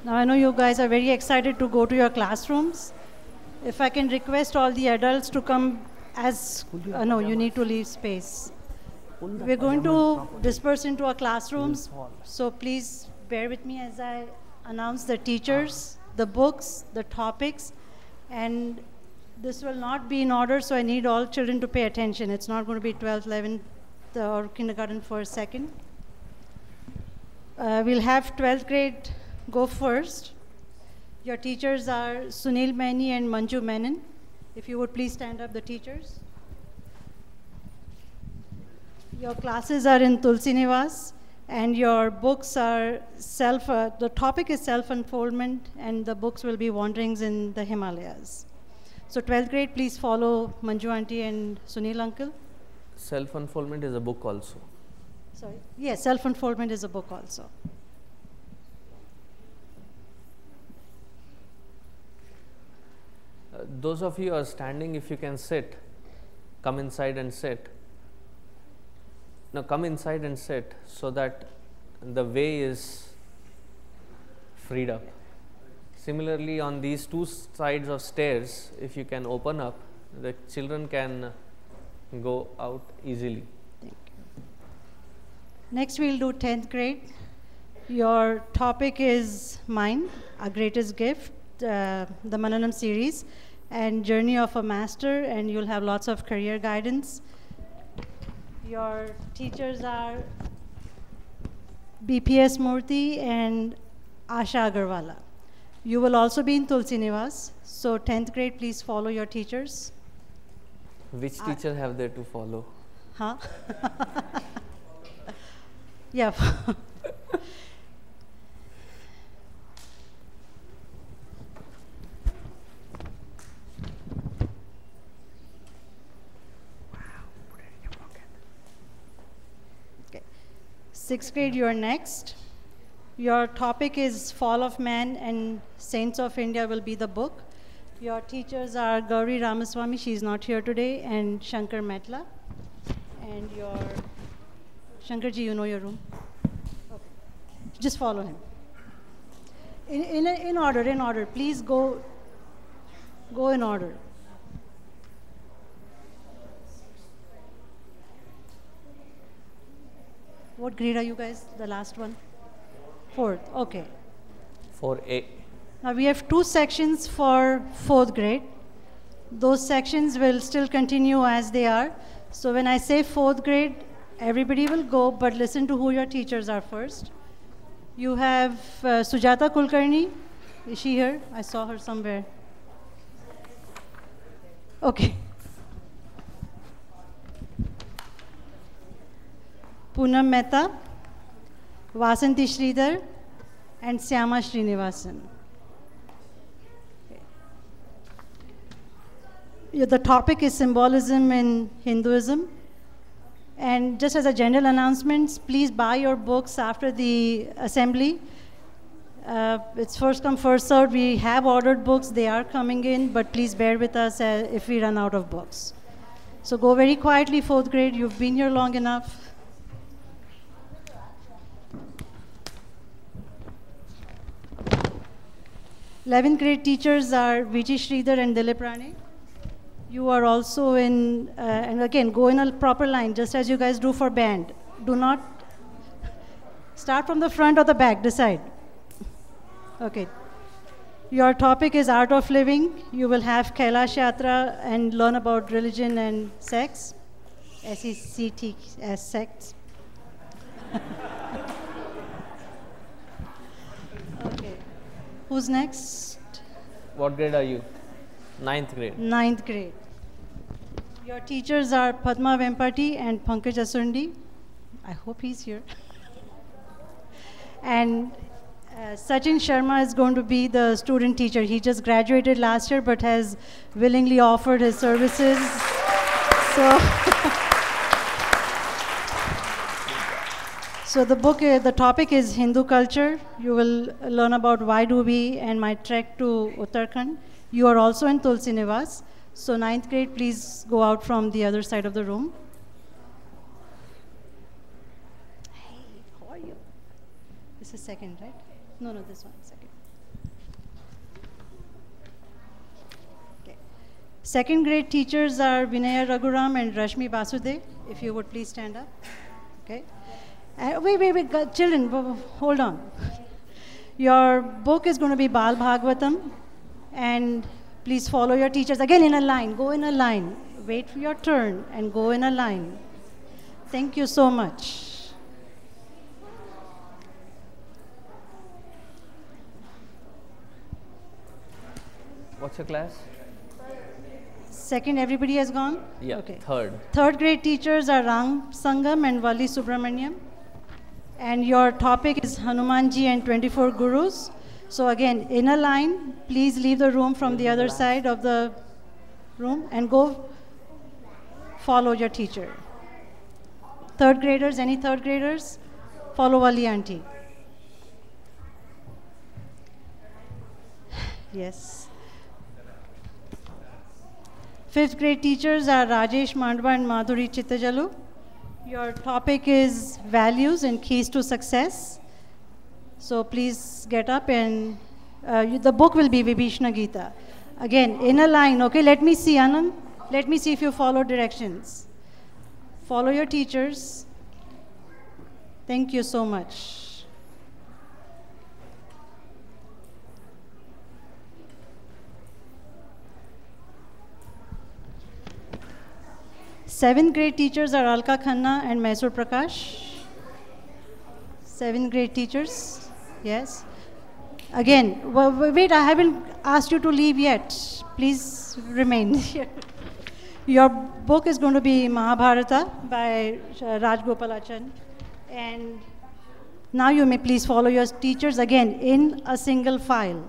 [SPEAKER 2] Now I know you guys are very excited to go to your classrooms. If I can request all the adults to come as, no, you need to leave space. We're going to disperse into our classrooms, so please bear with me as I announce the teachers, the books, the topics, and this will not be in order, so I need all children to pay attention. It's not going to be 12th, 11th, or kindergarten for a second. We'll have 12th grade go first. Your teachers are Sunil Maini and Manju Menon. If you would please stand up, the teachers. Your classes are in Tulsi Nivas, and your books are the topic is self-unfoldment, and the books will be Wanderings in the Himalayas. So 12th grade, please follow Manju auntie and Sunil uncle.
[SPEAKER 1] Self-unfoldment is a book also.
[SPEAKER 2] Sorry? Yes, self-unfoldment is a book also.
[SPEAKER 1] Those of you who are standing, if you can sit, come inside and sit. Now come inside and sit so that the way is freed up. Similarly, on these two sides of stairs, if you can open up, the children can go out easily.
[SPEAKER 2] Thank you. Next, we'll do 10th grade. Your topic is Mine, Our Greatest Gift, the Mananam series, and Journey of a Master, and you'll have lots of career guidance. Your teachers are BPS Murthy and Asha Agarwala. You will also be in Tulsi Nivas. So 10th grade, please follow your teachers.
[SPEAKER 1] Which teacher have they to follow?
[SPEAKER 2] Huh? Yeah. Okay. 6th grade, you are next. Your topic is Fall of Man, and Saints of India will be the book. Your teachers are Gauri Ramaswamy, she's not here today, and Shankar Metla. And your Shankarji, you know your room. Okay. Just follow him. In order. Please go in order. What grade are you guys? The last one? 4th. Okay.
[SPEAKER 1] 4A.
[SPEAKER 2] Now we have 2 sections for 4th grade. Those sections will still continue as they are. So when I say 4th grade, everybody will go, but listen to who your teachers are first. You have Sujata Kulkarni. Is she here? I saw her somewhere. Okay. Poonam Mehta, Vasanti Sridhar, and Syama Srinivasan. Okay. The topic is symbolism in Hinduism. And just as a general announcement, please buy your books after the assembly. It's first come, first served. We have ordered books. They are coming in, but please bear with us if we run out of books. So go very quietly, 4th grade. You've been here long enough. Eleventh grade teachers are Vijay Sridhar and Dilip Rane. You are also in, and again, go in a proper line, just as you guys do for band. Do not start from the front or the back, decide. Okay. Your topic is Art of Living. You will have Kailash Yatra and learn about religion and sex. SECT as sects. Okay. Who's next?
[SPEAKER 1] What grade are you? 9th grade.
[SPEAKER 2] 9th grade. Your teachers are Padma Vempati and Pankaj Asundi. I hope he's here. And Sachin Sharma is going to be the student teacher. He just graduated last year but has willingly offered his services. So the topic is Hindu culture. You will learn about why do we and my trek to Uttarakhand. You are also in Tulsi Nivas. So 9th grade, please go out from the other side of the room. Hey, how are you? This is 2nd, right? No, this one, 2nd. Okay. 2nd grade teachers are Vinaya Raghuram and Rashmi Basudev. If you would please stand up. Okay. Wait, children, hold on. Your book is going to be Bal Bhagavatam, and please follow your teachers. Again, in a line, go in a line. Wait for your turn and go in a line. Thank you so much.
[SPEAKER 1] What's your class?
[SPEAKER 2] Second, everybody has gone?
[SPEAKER 1] Yeah,
[SPEAKER 2] Okay.
[SPEAKER 1] third.
[SPEAKER 2] Third grade teachers are Ram Sangam and Vali Subramaniam. And your topic is Hanumanji and 24 Gurus. So again, in a line, please leave the room from the other side of the room and go follow your teacher. Third graders, any third graders? Follow Vali auntie. Yes. Fifth grade teachers are Rajesh Mandwa and Madhuri Chittajalu. Your topic is values and keys to success. So please get up and the book will be Vibhishna Gita. Again, in a line, okay? Let me see, Anand. Let me see if you follow directions. Follow your teachers. Thank you so much. Seventh grade teachers are Alka Khanna and Mysore Prakash. Seventh grade teachers, yes. Again, wait, I haven't asked you to leave yet. Please remain. Your book is going to be Mahabharata by Raj Gopalachan. And now you may please follow your teachers again in a single file.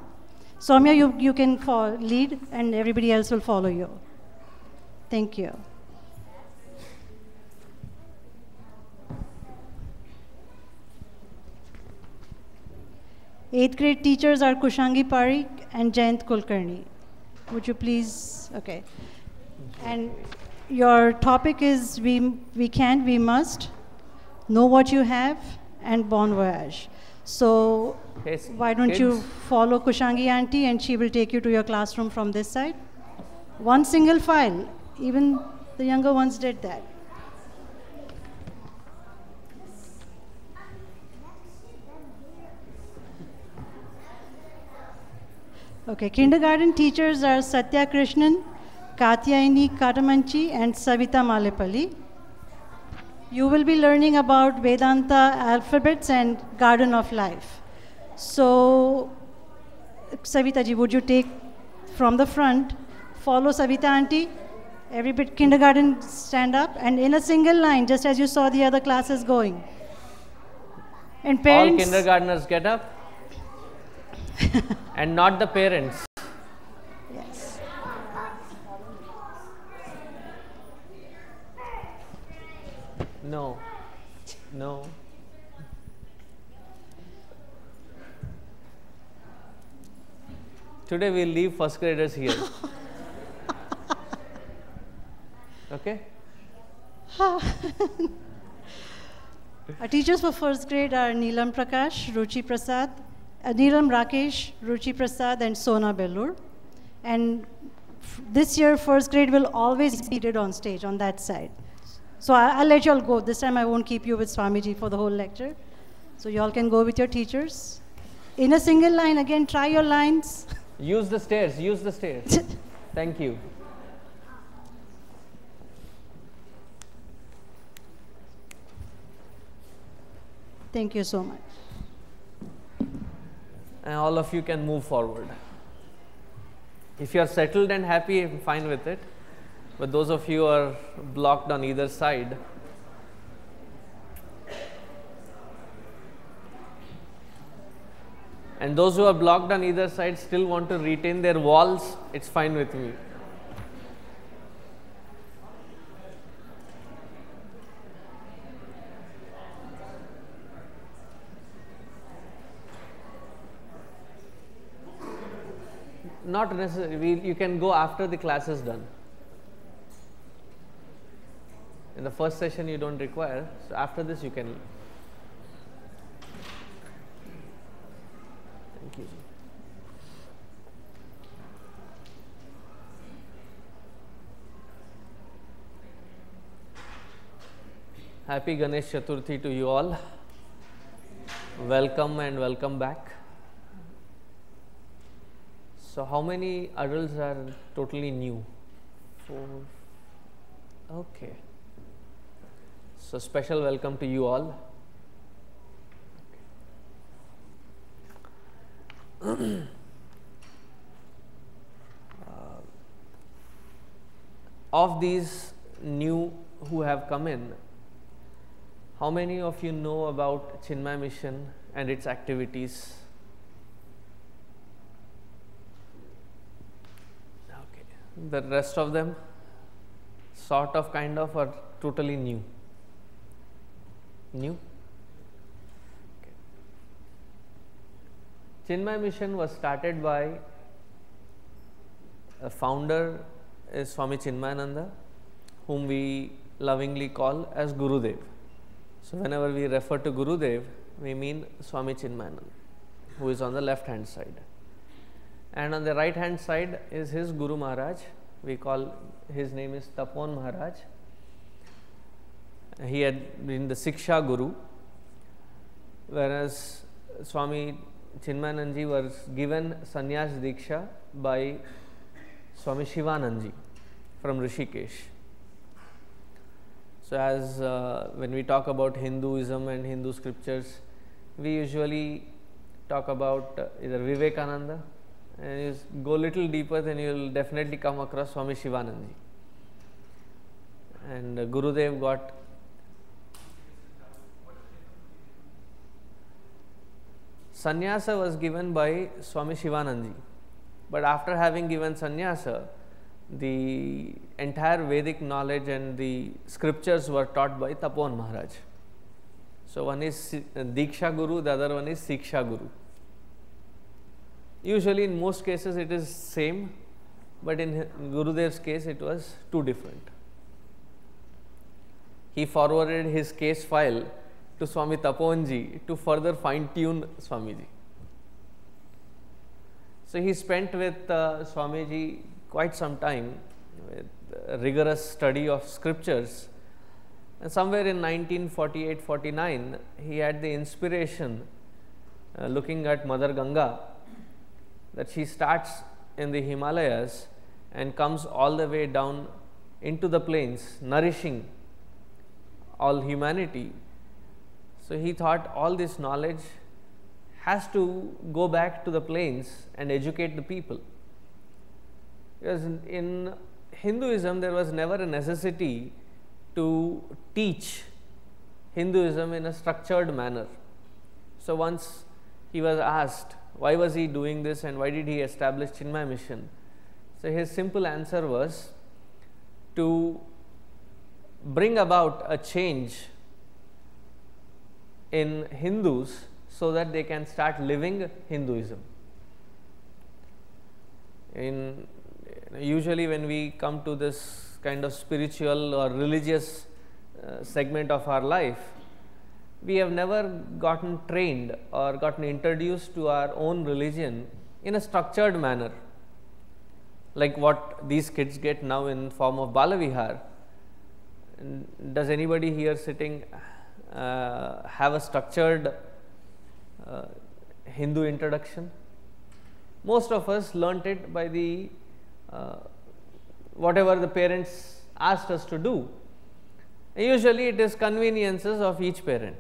[SPEAKER 2] Soumya, you can lead and everybody else will follow you. Thank you. Eighth grade teachers are Kushangi Parikh and Jayant Kulkarni. Would you please, okay. And your topic is we can, we must, know what you have, and bon voyage. So
[SPEAKER 1] Yes,
[SPEAKER 2] why don't
[SPEAKER 1] kids.
[SPEAKER 2] you follow Kushangi auntie and she will take you to your classroom from this side. One single file, even the younger ones did that. Okay, kindergarten teachers are Satya Krishnan, Katyayani Katamanchi, and Savita Malepalli. You will be learning about Vedanta alphabets and Garden of Life. So, Savita ji, would you take from the front, follow Savita auntie, every bit kindergarten stand up, and in a single line, just as you saw the other classes going. And parents.
[SPEAKER 1] All kindergartners get up. And not the parents.
[SPEAKER 2] Yes.
[SPEAKER 1] No. No. Today we'll leave first graders here. Okay?
[SPEAKER 2] Our teachers for first grade are Neelam Prakash, Ruchi Prasad, Neelam Rakesh, Ruchi Prasad, and Sona Bellur. And this year, first grade will always be seated on stage on that side. So I'll let you all go. This time I won't keep you with Swamiji for the whole lecture. So you all can go with your teachers. In a single line, again, try your lines.
[SPEAKER 1] Use the stairs, use the stairs. Thank you.
[SPEAKER 2] Thank you so much.
[SPEAKER 1] And all of you can move forward. If you are settled and happy, I'm fine with it. But those of you who are blocked on either side, and those who are blocked on either side still want to retain their walls, it's fine with me. Not necessarily, you can go after the class is done. In the first session you don't require, so after this you can. Thank you. Happy Ganesh Chaturthi to you all. Welcome and welcome back. So how many adults are totally new? 4. Okay. So special welcome to you all. of these new who have come in, how many of you know about Chinmay Mission and its activities? Okay. The rest of them, sort of, kind of, or totally new? New? Okay. Chinmay Mission was started by a founder is Swami Chinmayananda, whom we lovingly call as Gurudev. So, whenever we refer to Gurudev, we mean Swami Chinmayananda, who is on the left hand side. And on the right hand side is his Guru Maharaj. We call his name is Tapon Maharaj. He had been the Siksha Guru, whereas Swami Chinmayananda was given Sannyas Diksha by Swami Shivanandaji from Rishikesh. So, as when we talk about Hinduism and Hindu scriptures, we usually talk about either Vivekananda, and you go little deeper, then you will definitely come across Swami Shivanandaji. And Gurudev got sannyasa was given by Swami Shivanandaji, but after having given sannyasa, the entire Vedic knowledge and the scriptures were taught by Tapon Maharaj. So, one is Diksha Guru, the other one is Siksha Guru. Usually in most cases it is same, but in Gurudev's case it was two different. He forwarded his case file to Swami Taponji to further fine tune Swamiji. So, he spent with Swamiji quite some time with rigorous study of scriptures, and somewhere in 1948-49 he had the inspiration looking at Mother Ganga, that she starts in the Himalayas and comes all the way down into the plains, nourishing all humanity. So, he thought all this knowledge has to go back to the plains and educate the people, because in Hinduism there was never a necessity to teach Hinduism in a structured manner. So, once he was asked why was he doing this and why did he establish Chinmay Mission, so his simple answer was to bring about a change in Hindus so that they can start living Hinduism. Usually when we come to this kind of spiritual or religious segment of our life, we have never gotten trained or gotten introduced to our own religion in a structured manner, like what these kids get now in form of Balavihar. Does anybody here sitting have a structured Hindu introduction? Most of us learnt it by the whatever the parents asked us to do. Usually it is conveniences of each parent.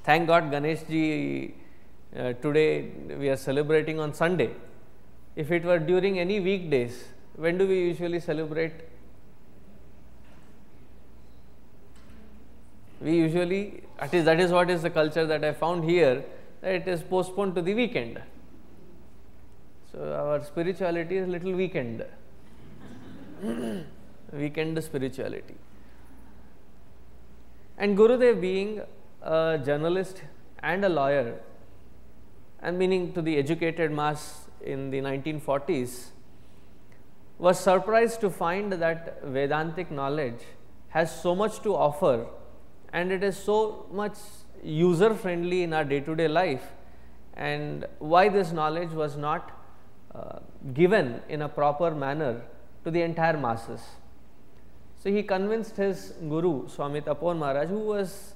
[SPEAKER 1] Thank God Ganesh ji today we are celebrating on Sunday. If it were during any weekdays, when do we usually celebrate? We usually, that is what is the culture that I found here, that it is postponed to the weekend. So, our spirituality is little weekend, weekend spirituality. And Gurudev, being a journalist and a lawyer, and meaning to the educated mass in the 1940s, was surprised to find that Vedantic knowledge has so much to offer, and it is so much user friendly in our day to day life, and why this knowledge was not given in a proper manner to the entire masses. So, he convinced his Guru Swami Tapon Maharaj, who was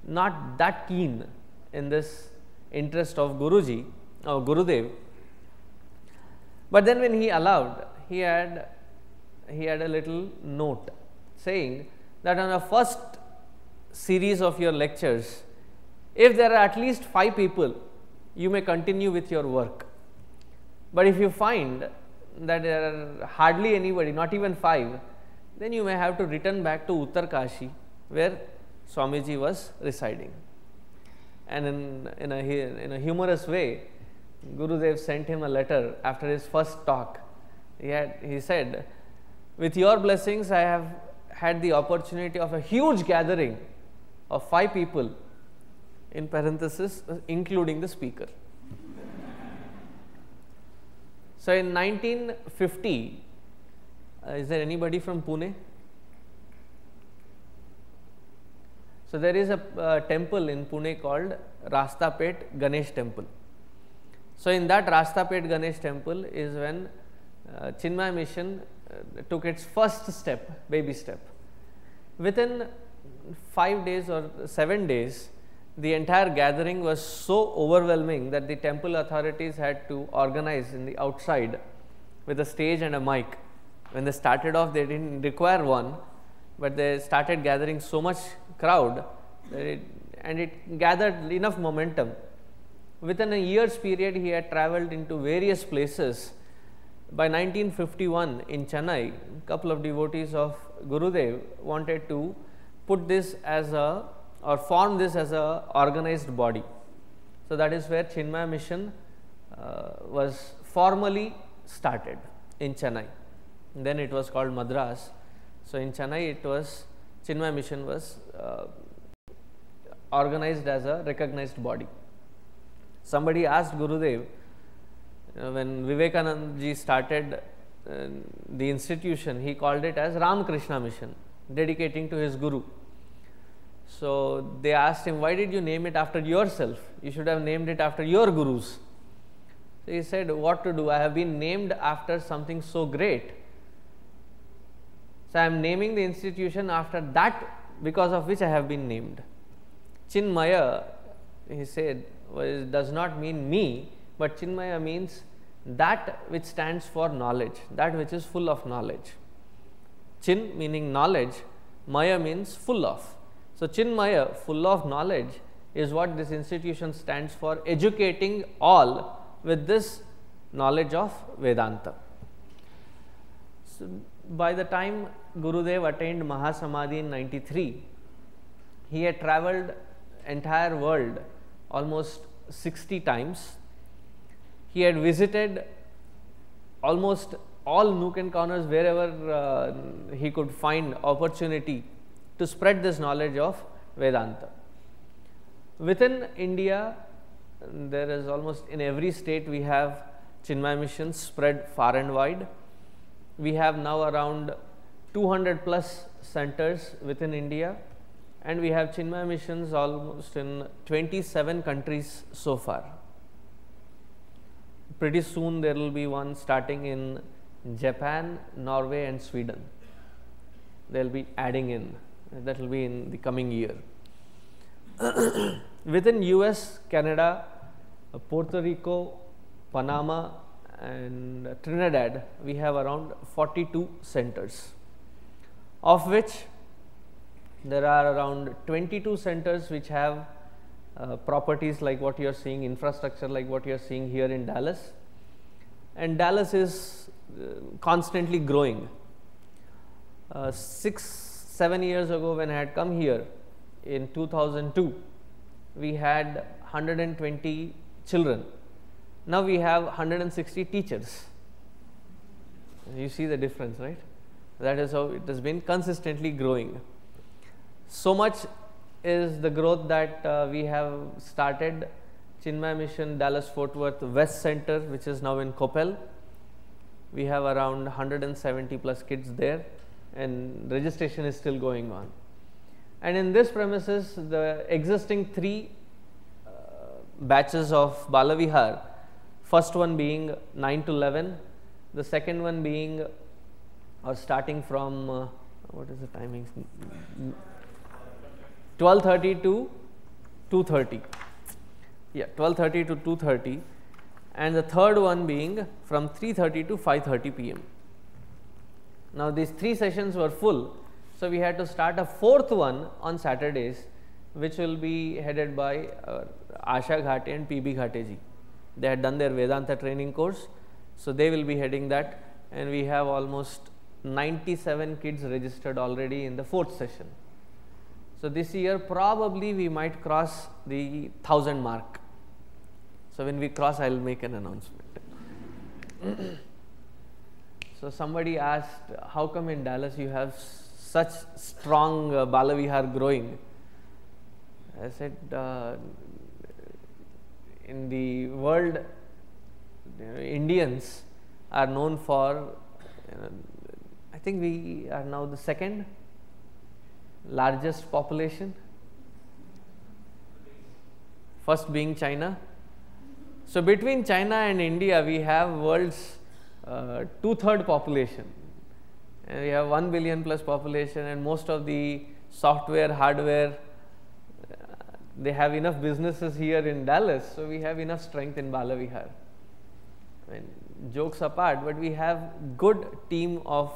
[SPEAKER 1] not that keen in this interest of Guruji or Gurudev, but then when he allowed, he had a little note saying that on the first series of your lectures, if there are at least 5 people, you may continue with your work. But if you find that there are hardly anybody, not even 5, then you may have to return back to Uttarkashi, where Swamiji was residing. And in a humorous way, Gurudev sent him a letter after his first talk. He said, with your blessings, I have had the opportunity of a huge gathering of 5 people, in parenthesis, including the speaker. So in 1950, is there anybody from Pune? So there is a temple in Pune called Rastapet Ganesh Temple. So in that Rastapet Ganesh Temple is when Chinmaya Mission took its first step, baby step. Within 5 days or 7 days, the entire gathering was so overwhelming that the temple authorities had to organize in the outside with a stage and a mic. When they started off, they didn't require one, but they started gathering so much crowd that it gathered enough momentum. Within a year's period, he had traveled into various places. By 1951 in Chennai, a couple of devotees of Gurudev wanted to put this as a, or form this as a organized body. So that is where Chinmaya Mission was formally started in Chennai. Then it was called Madras. So in Chennai, it was Chinmaya Mission was organized as a recognized body. Somebody asked Gurudev, when Vivekananda ji started the institution, he called it as Ramakrishna Mission, dedicating to his Guru. So they asked him, why did you name it after yourself? You should have named it after your Gurus. So he said, what to do? I have been named after something so great. So I am naming the institution after that because of which I have been named. Chinmaya, he said, does not mean me, but Chinmaya means that which stands for knowledge, that which is full of knowledge. Chin meaning knowledge, Maya means full of. So Chinmaya, full of knowledge, is what this institution stands for, educating all with this knowledge of Vedanta. So by the time Gurudev attained Mahasamadhi in 93, he had travelled entire world almost 60 times. He had visited almost all nook and corners wherever he could find opportunity to spread this knowledge of Vedanta. Within India, there is almost in every state we have Chinmaya missions spread far and wide. We have now around 200 plus centers within India, and we have Chinmaya missions almost in 27 countries so far. Pretty soon there will be one starting in Japan, Norway and Sweden. They will be adding in, that will be in the coming year. Within US, Canada, Puerto Rico, Panama and Trinidad, we have around 42 centers, of which there are around 22 centers which have properties like what you are seeing, infrastructure like what you are seeing here in Dallas, and Dallas is constantly growing. 6-7 years ago when I had come here in 2002, we had 120 children. Now we have 160 teachers. You see the difference, right? That is how it has been consistently growing. So much is the growth that we have started Chinmaya Mission Dallas Fort Worth West Center, which is now in Coppell. We have around 170 plus kids there, and registration is still going on. And in this premises, the existing 3 batches of Balavihar, first one being 9 to 11, the second one being or starting from what is the timing, 12:30 to 2:30, yeah, 12:30 to 2:30, and the third one being from 3:30 to 5:30 p.m. Now these 3 sessions were full, so we had to start a 4th one on Saturdays, which will be headed by Asha Ghate and PB Ghate ji. They had done their Vedanta training course, So they will be heading that, and we have almost 97 kids registered already in the 4th session. So this year probably we might cross the 1000 mark. So when we cross, I will make an announcement. So somebody asked, how come in Dallas you have such strong Bala Vihar growing? I said, in the world, Indians are known for, I think we are now the 2nd largest population, first being China. So between China and India, we have world's 2/3 population, and we have 1 billion plus population, and most of the software, hardware, they have enough businesses here in Dallas, so we have enough strength in Bala Vihar. I mean, jokes apart, but we have good team of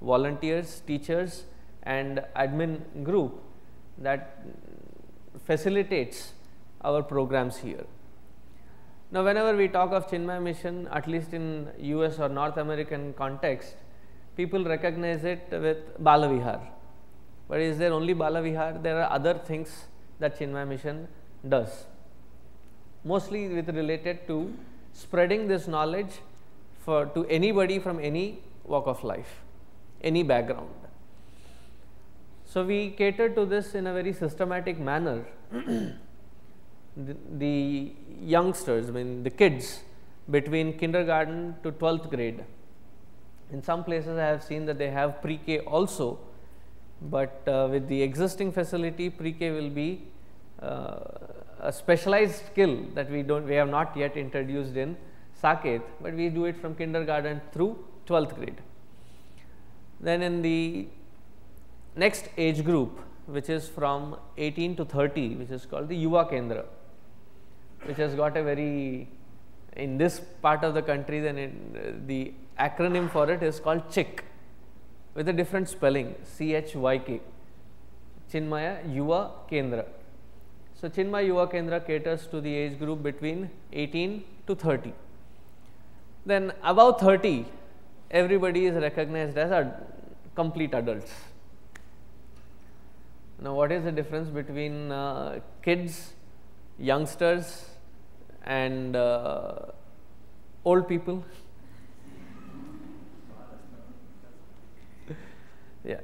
[SPEAKER 1] volunteers, teachers and admin group that facilitates our programs here. Now, whenever we talk of Chinmaya Mission, at least in US or North American context, people recognize it with Bala Vihar. But is there only Bala Vihar? There are other things that Chinmaya Mission does, mostly with related to spreading this knowledge to anybody from any walk of life, any background. So we cater to this in a very systematic manner. The youngsters, I mean the kids between kindergarten to 12th grade. In some places I have seen that they have pre-K also, but with the existing facility, pre-K will be a specialized skill that we have not yet introduced in Saket, but we do it from kindergarten through 12th grade. Then in the next age group, which is from 18 to 30, which is called the Yuva Kendra, which has got a very, in this part of the country, then the acronym for it is called CHYK, with a different spelling, CHYK, Chinmaya Yuva Kendra. So Chinmaya Yuva Kendra caters to the age group between 18 to 30. Then above 30, everybody is recognized as complete adults. Now, what is the difference between kids, youngsters and old people? Yeah,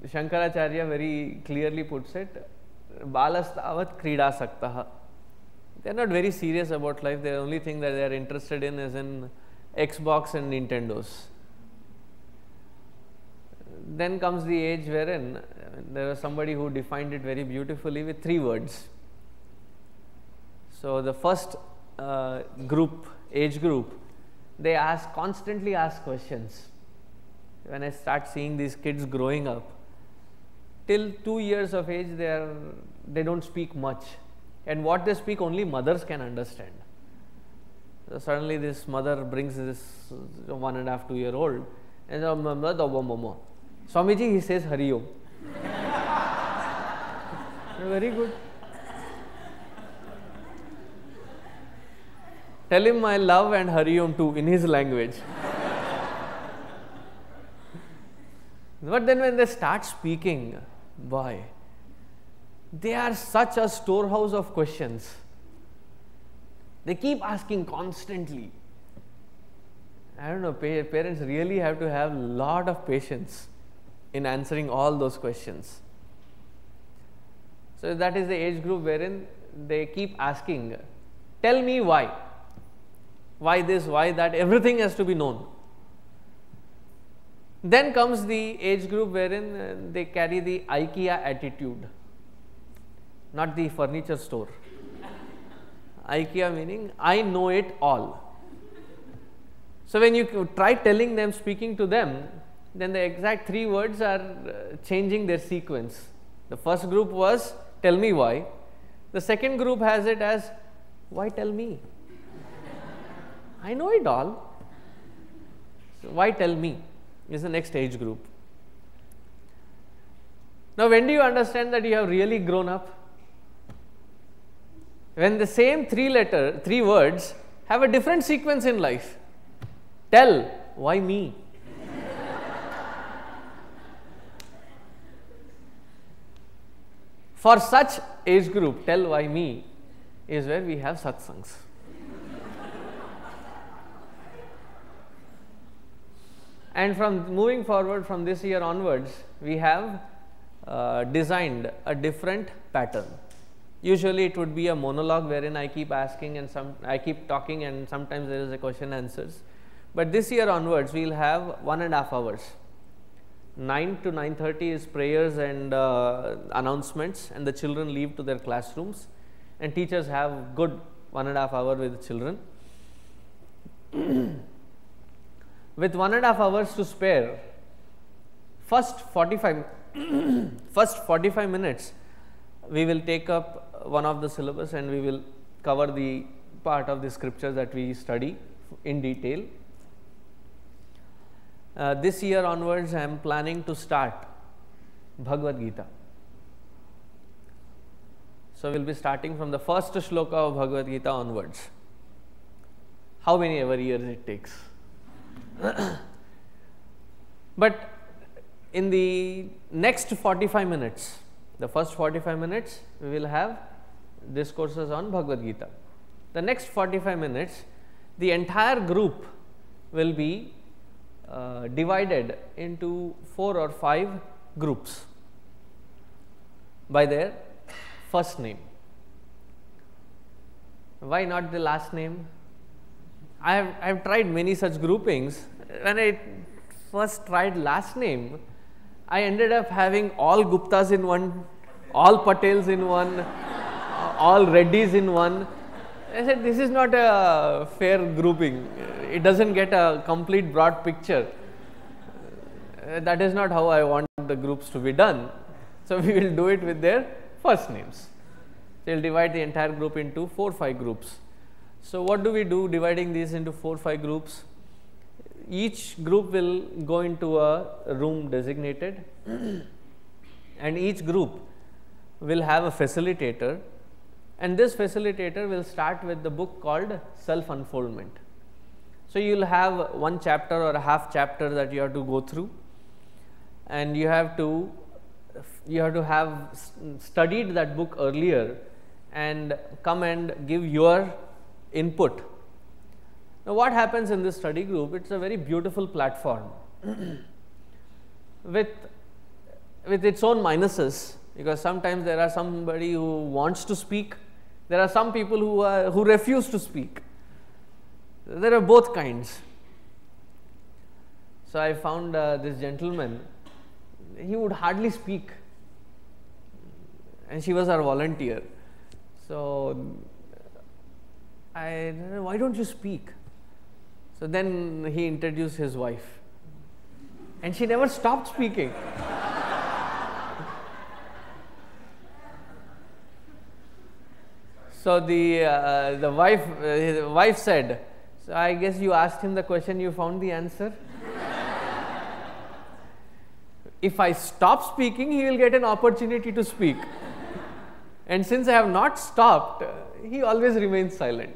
[SPEAKER 1] Shankaracharya very clearly puts it, Balastavat krida saktaha. They are not very serious about life. The only thing that they are interested in is in Xbox and Nintendos. Then comes the age wherein there was somebody who defined it very beautifully with 3 words. So the first age group, they constantly ask questions. When I start seeing these kids growing up, till 2 years of age, they don't speak much, and what they speak only mothers can understand. So suddenly this mother brings this 1.5, 2-year-old and Swamiji, he says Hari Om. Very good. Tell him my love and Hari Om too in his language. But then when they start speaking, boy, they are such a storehouse of questions. They keep asking constantly. I don't know, parents really have to have a lot of patience in answering all those questions. So that is the age group wherein they keep asking, tell me why. Why this, why that, everything has to be known. Then comes the age group wherein they carry the IKEA attitude, not the furniture store. IKEA meaning, I know it all. So when you try telling them, speaking to them, then the exact 3 words are changing their sequence. The first group was, tell me why. The second group has it as, why tell me? I know it all. So why tell me is the next age group. Now, when do you understand that you have really grown up? When the same 3 words have a different sequence in life. Tell, why me? For such age group, tell why me is where we have satsangs. And from moving forward from this year onwards, we have designed a different pattern. Usually it would be a monologue wherein I keep asking and I keep talking, and sometimes there is a question answers. But this year onwards, we will have 1.5 hours. 9 to 9:30 is prayers and announcements, and the children leave to their classrooms, and teachers have good 1.5 hours with the children. With 1.5 hours to spare, first 45 minutes we will take up one of the syllabus, and we will cover the part of the scripture that we study in detail. This year onwards, I am planning to start Bhagavad Gita. So, we will be starting from the first shloka of Bhagavad Gita onwards. How many ever years it takes. But in the next 45 minutes, the first 45 minutes, we will have discourses on Bhagavad Gita. The next 45 minutes, the entire group will be divided into 4 or 5 groups by their first name. Why not the last name? I have tried many such groupings. When I first tried last name, I ended up having all Guptas in one, all Patels in one, all Reddys in one. I said, this is not a fair grouping. It doesn't get a complete broad picture. That is not how I want the groups to be done. So, we will do it with their first names. So, we will divide the entire group into 4 or 5 groups. So, what do we do dividing these into 4 or 5 groups? Each group will go into a room designated and each group will have a facilitator, and this facilitator will start with the book called Self Unfoldment. So, you will have one chapter or a half chapter that you have to go through, and you have to have studied that book earlier and come and give your input. Now, what happens in this study group? It is a very beautiful platform with its own minuses, because sometimes there are somebody who wants to speak, there are some people who refuse to speak. There are both kinds. So, I found this gentleman, he would hardly speak, and she was our volunteer. So, why don't you speak? So, then he introduced his wife, and she never stopped speaking. So, the wife said, so I guess you asked him the question, you found the answer. If I stop speaking, he will get an opportunity to speak. And since I have not stopped, he always remains silent.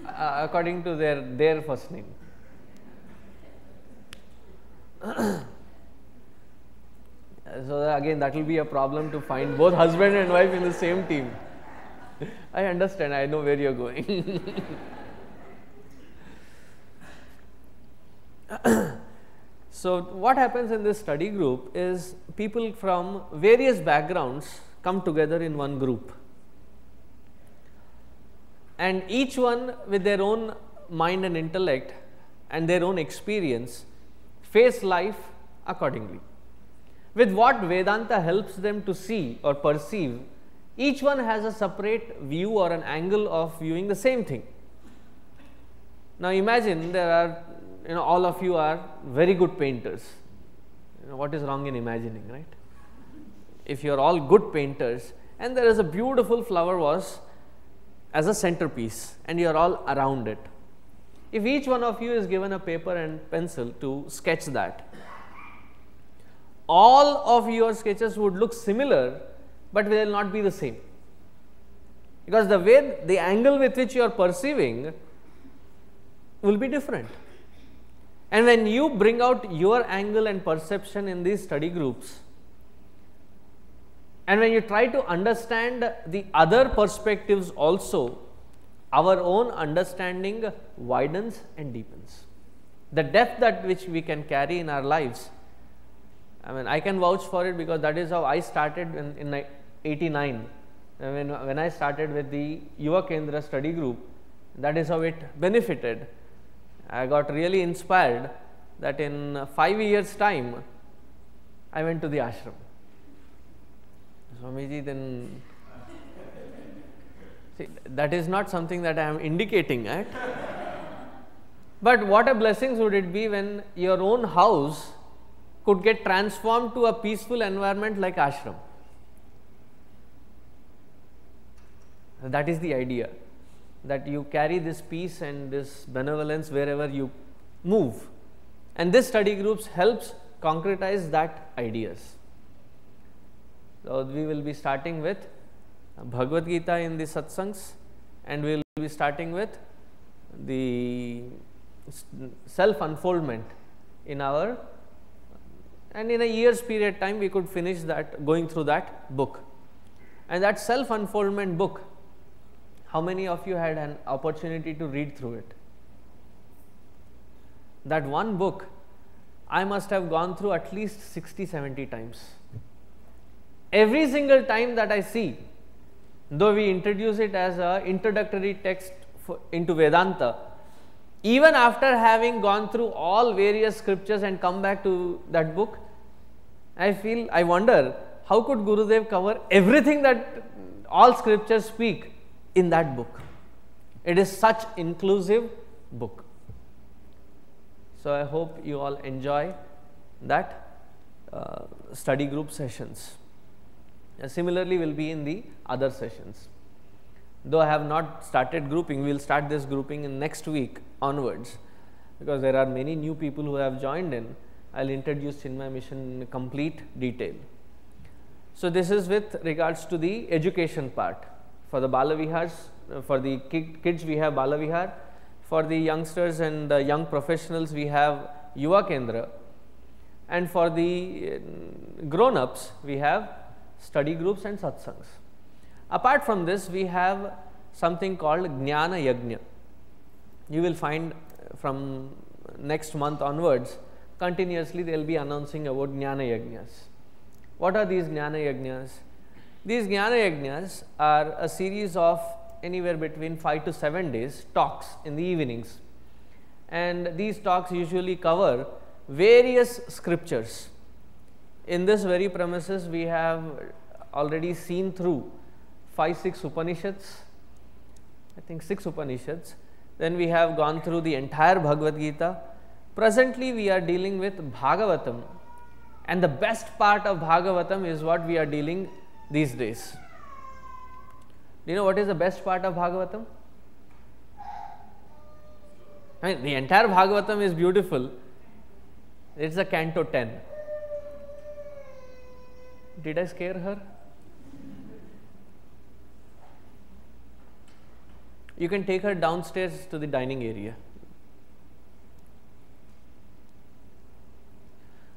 [SPEAKER 1] According to their first name. So, again, that will be a problem to find both husband and wife in the same team. I understand, I know where you are going. So, what happens in this study group is people from various backgrounds come together in one group, and each one with their own mind and intellect and their own experience face life accordingly. With what Vedanta helps them to see or perceive, each one has a separate view or an angle of viewing the same thing. Now, imagine there are, all of you are very good painters. What is wrong in imagining, right? If you are all good painters and there is a beautiful flower vase as a centerpiece and you are all around it. If each one of you is given a paper and pencil to sketch that, all of your sketches would look similar, but will not be the same. because the angle with which you are perceiving will be different. And when you bring out your angle and perception in these study groups, and when you try to understand the other perspectives also, our own understanding widens and deepens. The depth that which we can carry in our lives, I mean, I can vouch for it, because that is how I started in 89. When I started with the Yuva Kendra study group, that is how it benefited. I got really inspired that in 5 years' time, I went to the ashram. Swamiji, then see, that is not something that I am indicating at. But what a blessings would it be when your own house could get transformed to a peaceful environment like ashram. That is the idea, that you carry this peace and this benevolence wherever you move, and this study groups helps concretize that ideas. So we will be starting with Bhagavad Gita in the satsangs, and we will be starting with the self unfoldment in our, and in a year's period time we could finish that, going through that book. And that self unfoldment book, how many of you had an opportunity to read through it? That one book I must have gone through at least 60-70 times. Every single time that I see, though we introduce it as an introductory text into Vedanta, even after having gone through all various scriptures and come back to that book, I wonder, how could Gurudev cover everything that all scriptures speak in that book? It is such inclusive book. So I hope you all enjoy that study group sessions. Similarly, will be in the other sessions. Though I have not started grouping, we will start this grouping in next week onwards, because there are many new people who have joined in. I will introduce Chinmaya Mission in complete detail. So this is with regards to the education part. For the Balavihars, for the kids we have Balavihar, for the youngsters and the young professionals we have Yuva Kendra, and for the grown-ups we have study groups and satsangs. Apart from this, we have something called Jnana Yajna. You will find from next month onwards, continuously they will be announcing about Jnana Yajnas. What are these Jnana Yajnas? These Jnana Yajnas are a series of anywhere between 5 to 7 days talks in the evenings, and these talks usually cover various scriptures. In this very premises, we have already seen through 5-6 Upanishads, I think 6 Upanishads. Then we have gone through the entire Bhagavad Gita. Presently we are dealing with Bhagavatam, and the best part of Bhagavatam is what we are dealing these days. Do you know what is the best part of Bhagavatam? I mean, the entire Bhagavatam is beautiful. It's the Canto 10. Did I scare her? You can take her downstairs to the dining area.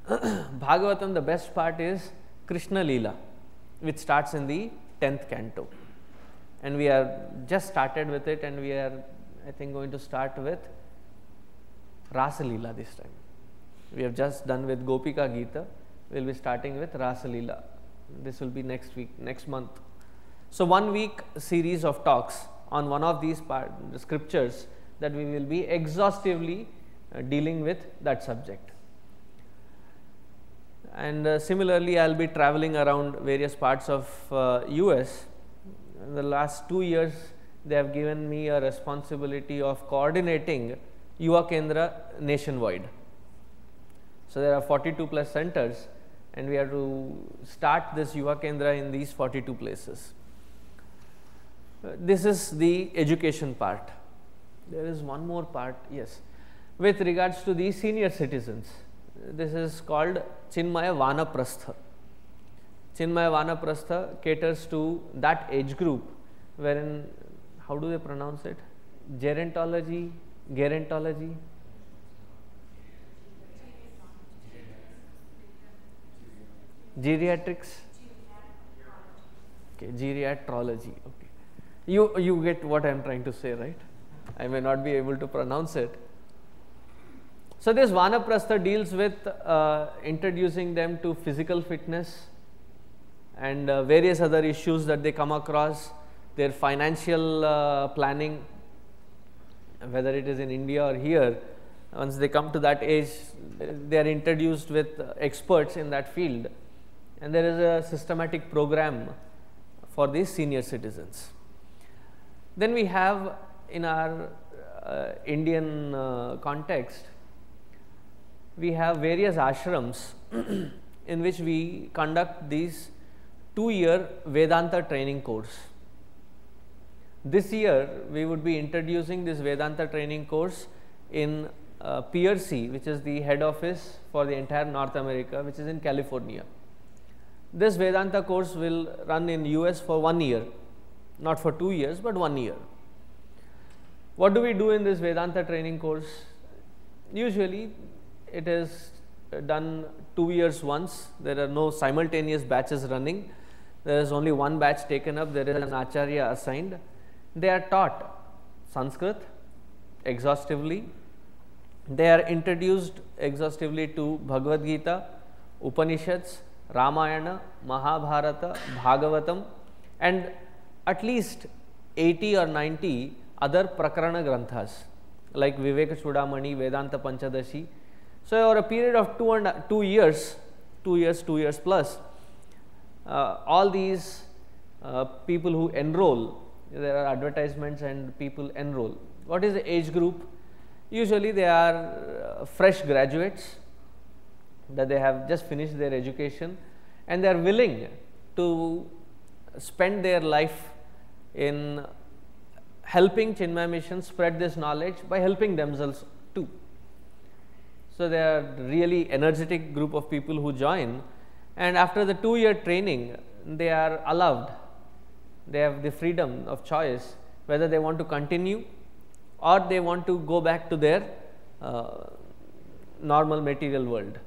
[SPEAKER 1] Bhagavatam, the best part is Krishna Leela, which starts in the 10th canto. And we are just started with it, and we are, I think, going to start with Rasa Leela this time. We have just done with Gopika Gita. We will be starting with Rasa Leela. This will be next week, next month. So 1 week series of talks on one of these scriptures that we will be exhaustively dealing with that subject. And similarly, I will be traveling around various parts of US. In the last 2 years, they have given me a responsibility of coordinating Yuva Kendra nationwide. So there are 42 plus centers, and we have to start this Yuva Kendra in these 42 places. This is the education part. There is one more part, yes, with regards to the senior citizens. This is called Chinmaya Vanaprastha. Chinmaya Vanaprastha caters to that age group wherein, how do they pronounce it? Gerontology, gerontology. Geriatrics. Okay, geriatrology. Okay, you get what I am trying to say, right? I may not be able to pronounce it. So this Vanaprastha deals with introducing them to physical fitness and various other issues that they come across, their financial planning, whether it is in India or here. Once they come to that age, they are introduced with experts in that field, and there is a systematic program for these senior citizens. Then we have in our Indian context, we have various ashrams in which we conduct these 2-year Vedanta training course. This year we would be introducing this Vedanta training course in PRC, which is the head office for the entire North America, which is in California. This Vedanta course will run in US for 1 year, not for 2 years, but 1 year. What do we do in this Vedanta training course? Usually it is done 2 years once. There are no simultaneous batches running. There is only one batch taken up. There is an acharya assigned. They are taught Sanskrit exhaustively. They are introduced exhaustively to Bhagavad Gita, Upanishads, Ramayana, Mahabharata, Bhagavatam, and at least 80 or 90 other Prakarana Granthas like Viveka Chudamani, Vedanta Panchadashi. So over a period of 2 years plus, all these people who enroll, there are advertisements and people enroll. What is the age group? Usually they are fresh graduates, that they have just finished their education and they are willing to spend their life in helping Chinmaya Mission spread this knowledge by helping themselves too. So they are really energetic group of people who join, and after the 2-year training they are allowed, they have the freedom of choice whether they want to continue or they want to go back to their normal material world.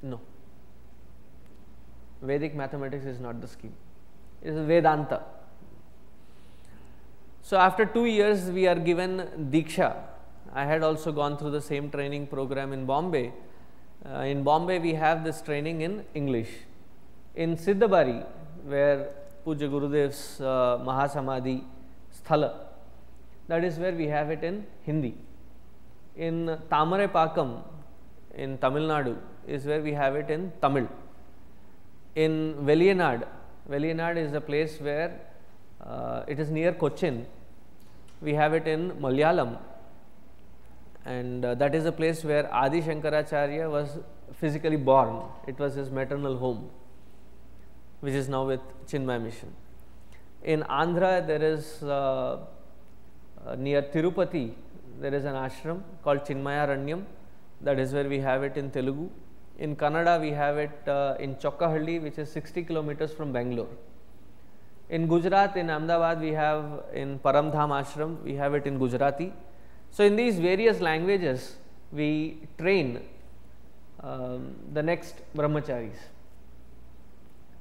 [SPEAKER 1] No, Vedic mathematics is not the scheme, it is Vedanta. So after 2 years we are given Diksha. I had also gone through the same training program in Bombay. In Bombay we have this training in English. In Siddhabari, where Puja Gurudev's Mahasamadhi Sthala, that is where we have it in Hindi. In Tamarepakam in Tamil Nadu is where we have it in Tamil. In Veliyanad, Veliyanad is a place where it is near Cochin, we have it in Malayalam, and that is a place where Adi Shankaracharya was physically born. It was his maternal home, which is now with Chinmaya Mission. In Andhra, there is near Tirupati, there is an ashram called Chinmayaranyam, that is where we have it in Telugu. In Kannada, we have it in Chokkahalli, which is 60 kilometers from Bangalore. In Gujarat, in Ahmedabad, we have in Paramdham ashram, we have it in Gujarati. So in these various languages, we train the next brahmacharis.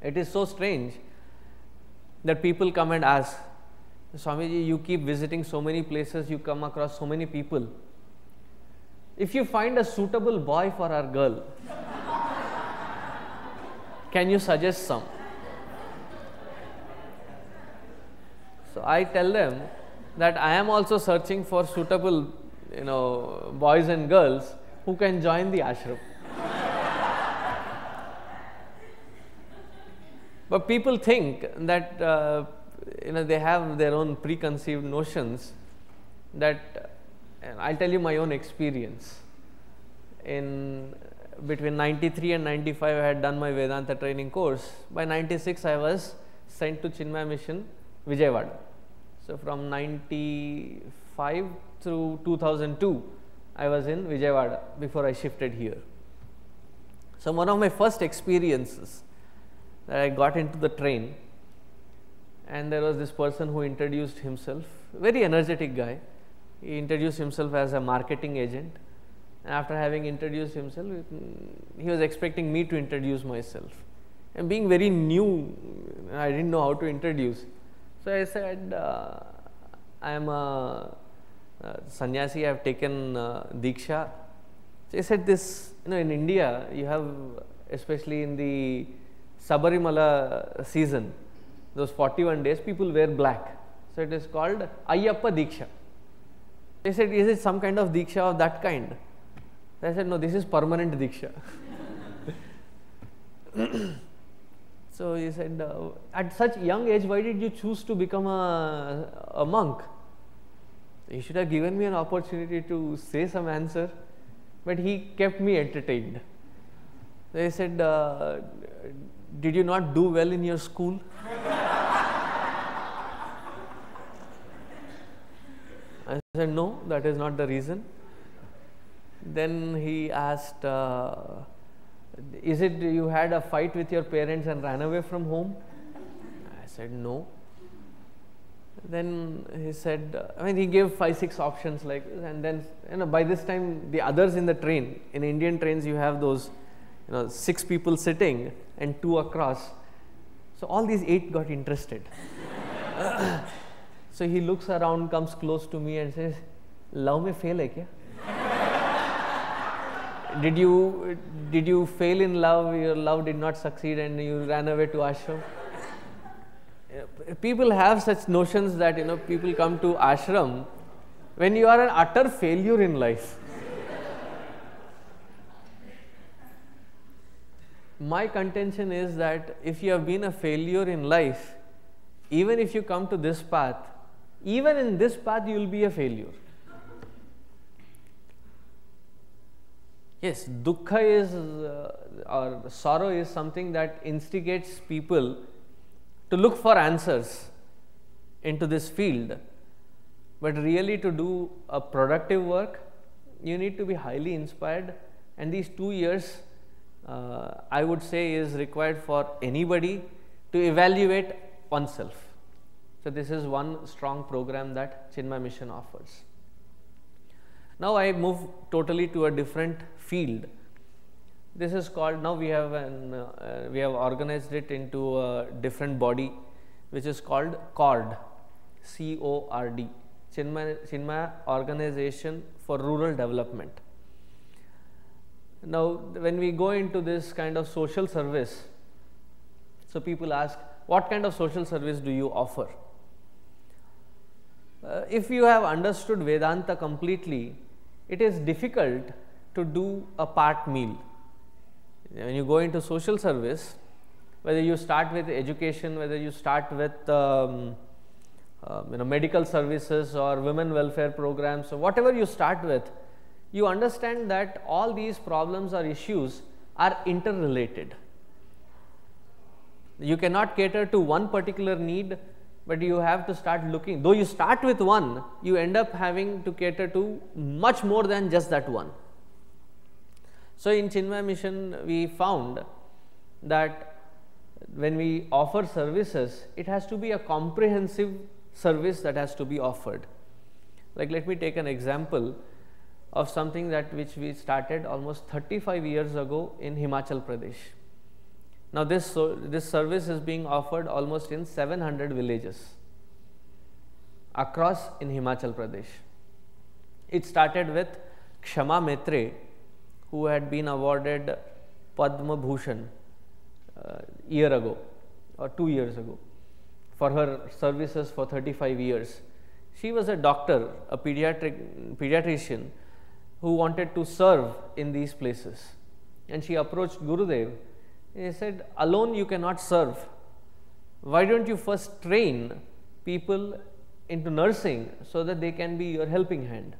[SPEAKER 1] It is so strange that people come and ask, Swamiji, you keep visiting so many places, you come across so many people. If you find a suitable boy for our girl, can you suggest some? So I tell them that I am also searching for suitable, boys and girls who can join the ashram. But people think that they have their own preconceived notions. That I'll tell you my own experience. Between 93 and 95, I had done my Vedanta training course. By 96, I was sent to Chinmaya Mission, Vijayawada. So from 95 through 2002, I was in Vijayawada before I shifted here. So one of my first experiences that I got into the train, and there was this person who introduced himself, very energetic guy. He introduced himself as a marketing agent, and after having introduced himself, he was expecting me to introduce myself. And being very new, I didn't know how to introduce. So I said, I am a sannyasi, I have taken Diksha. So he said this, in India, you have, especially in the Sabarimala season, those 41 days, people wear black. So it is called Ayyappa Diksha. They said, is it some kind of Diksha of that kind? I said, no, this is permanent Diksha. So he said, at such young age, why did you choose to become a monk? He should have given me an opportunity to say some answer, but he kept me entertained. So he said, did you not do well in your school? I said, no, that is not the reason. Then he asked, is it you had a fight with your parents and ran away from home? I said, no. Then he said, he gave 5-6 options like this, and then by this time the others in the train, in Indian trains you have those 6 people sitting and 2 across. So all these 8 got interested. So he looks around, comes close to me and says, love mein fail hai kya? Did you fail in love, your love did not succeed and you ran away to ashram? People have such notions that people come to ashram when you are an utter failure in life. My contention is that if you have been a failure in life, even if you come to this path, even in this path you will be a failure. Yes, dukkha is or sorrow is something that instigates people to look for answers into this field, but really to do a productive work, you need to be highly inspired, and these 2 years I would say is required for anybody to evaluate oneself. So this is one strong program that Chinmay Mission offers. Now I move totally to a different field. This is called, now we have organized it into a different body, which is called CORD, C-O-R-D, Chinmay Organization for Rural Development. Now when we go into this kind of social service, so people ask, what kind of social service do you offer? If you have understood Vedanta completely, it is difficult to do a part meal. When you go into social service, whether you start with education, whether you start with medical services or women welfare programs, or whatever you start with, you understand that all these problems or issues are interrelated. You cannot cater to one particular need, but you have to start looking. Though you start with one, you end up having to cater to much more than just that one. So in Chinmay Mission, we found that when we offer services, it has to be a comprehensive service that has to be offered. Like, let me take an example of something which we started almost 35 years ago in Himachal Pradesh. Now this service is being offered almost in 700 villages across in Himachal Pradesh. It started with Kshama Maitre, who had been awarded Padma Bhushan year ago or 2 years ago for her services for 35 years. She was a doctor, a pediatrician who wanted to serve in these places, and she approached Gurudev. He said, alone you cannot serve. Why don't you first train people into nursing so that they can be your helping hand?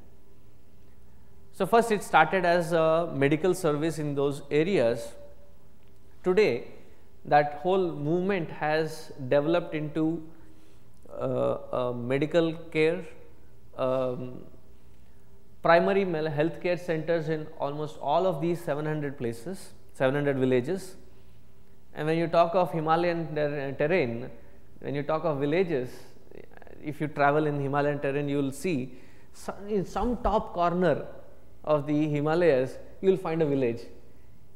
[SPEAKER 1] So first it started as a medical service in those areas. Today that whole movement has developed into medical care, primary health care centers in almost all of these 700 places, 700 villages. And when you talk of Himalayan terrain, when you talk of villages, if you travel in Himalayan terrain, you will see in some top corner of the Himalayas, you will find a village.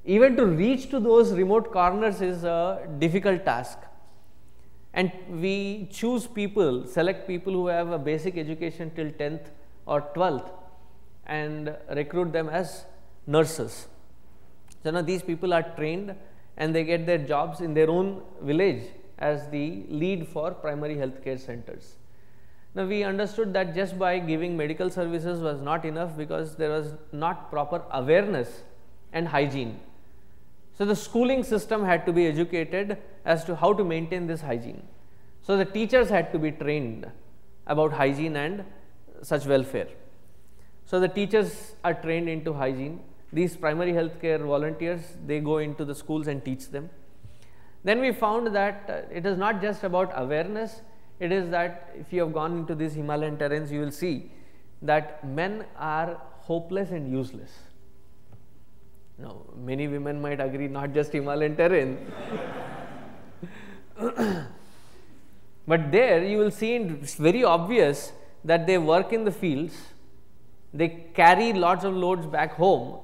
[SPEAKER 1] Even to reach to those remote corners is a difficult task. And we choose people, select people who have a basic education till 10th or 12th and recruit them as nurses. So now these people are trained and they get their jobs in their own village as the lead for primary health care centers. Now we understood that just by giving medical services was not enough because there was not proper awareness and hygiene. So the schooling system had to be educated as to how to maintain this hygiene. So the teachers had to be trained about hygiene and such welfare. So the teachers are trained into hygiene. These primary healthcare volunteers, they go into the schools and teach them. Then we found that it is not just about awareness, it is that if you have gone into these Himalayan terrains, you will see that men are hopeless and useless. Now, many women might agree, not just Himalayan terrain. But there you will see it's very obvious that they work in the fields, they carry lots of loads back home,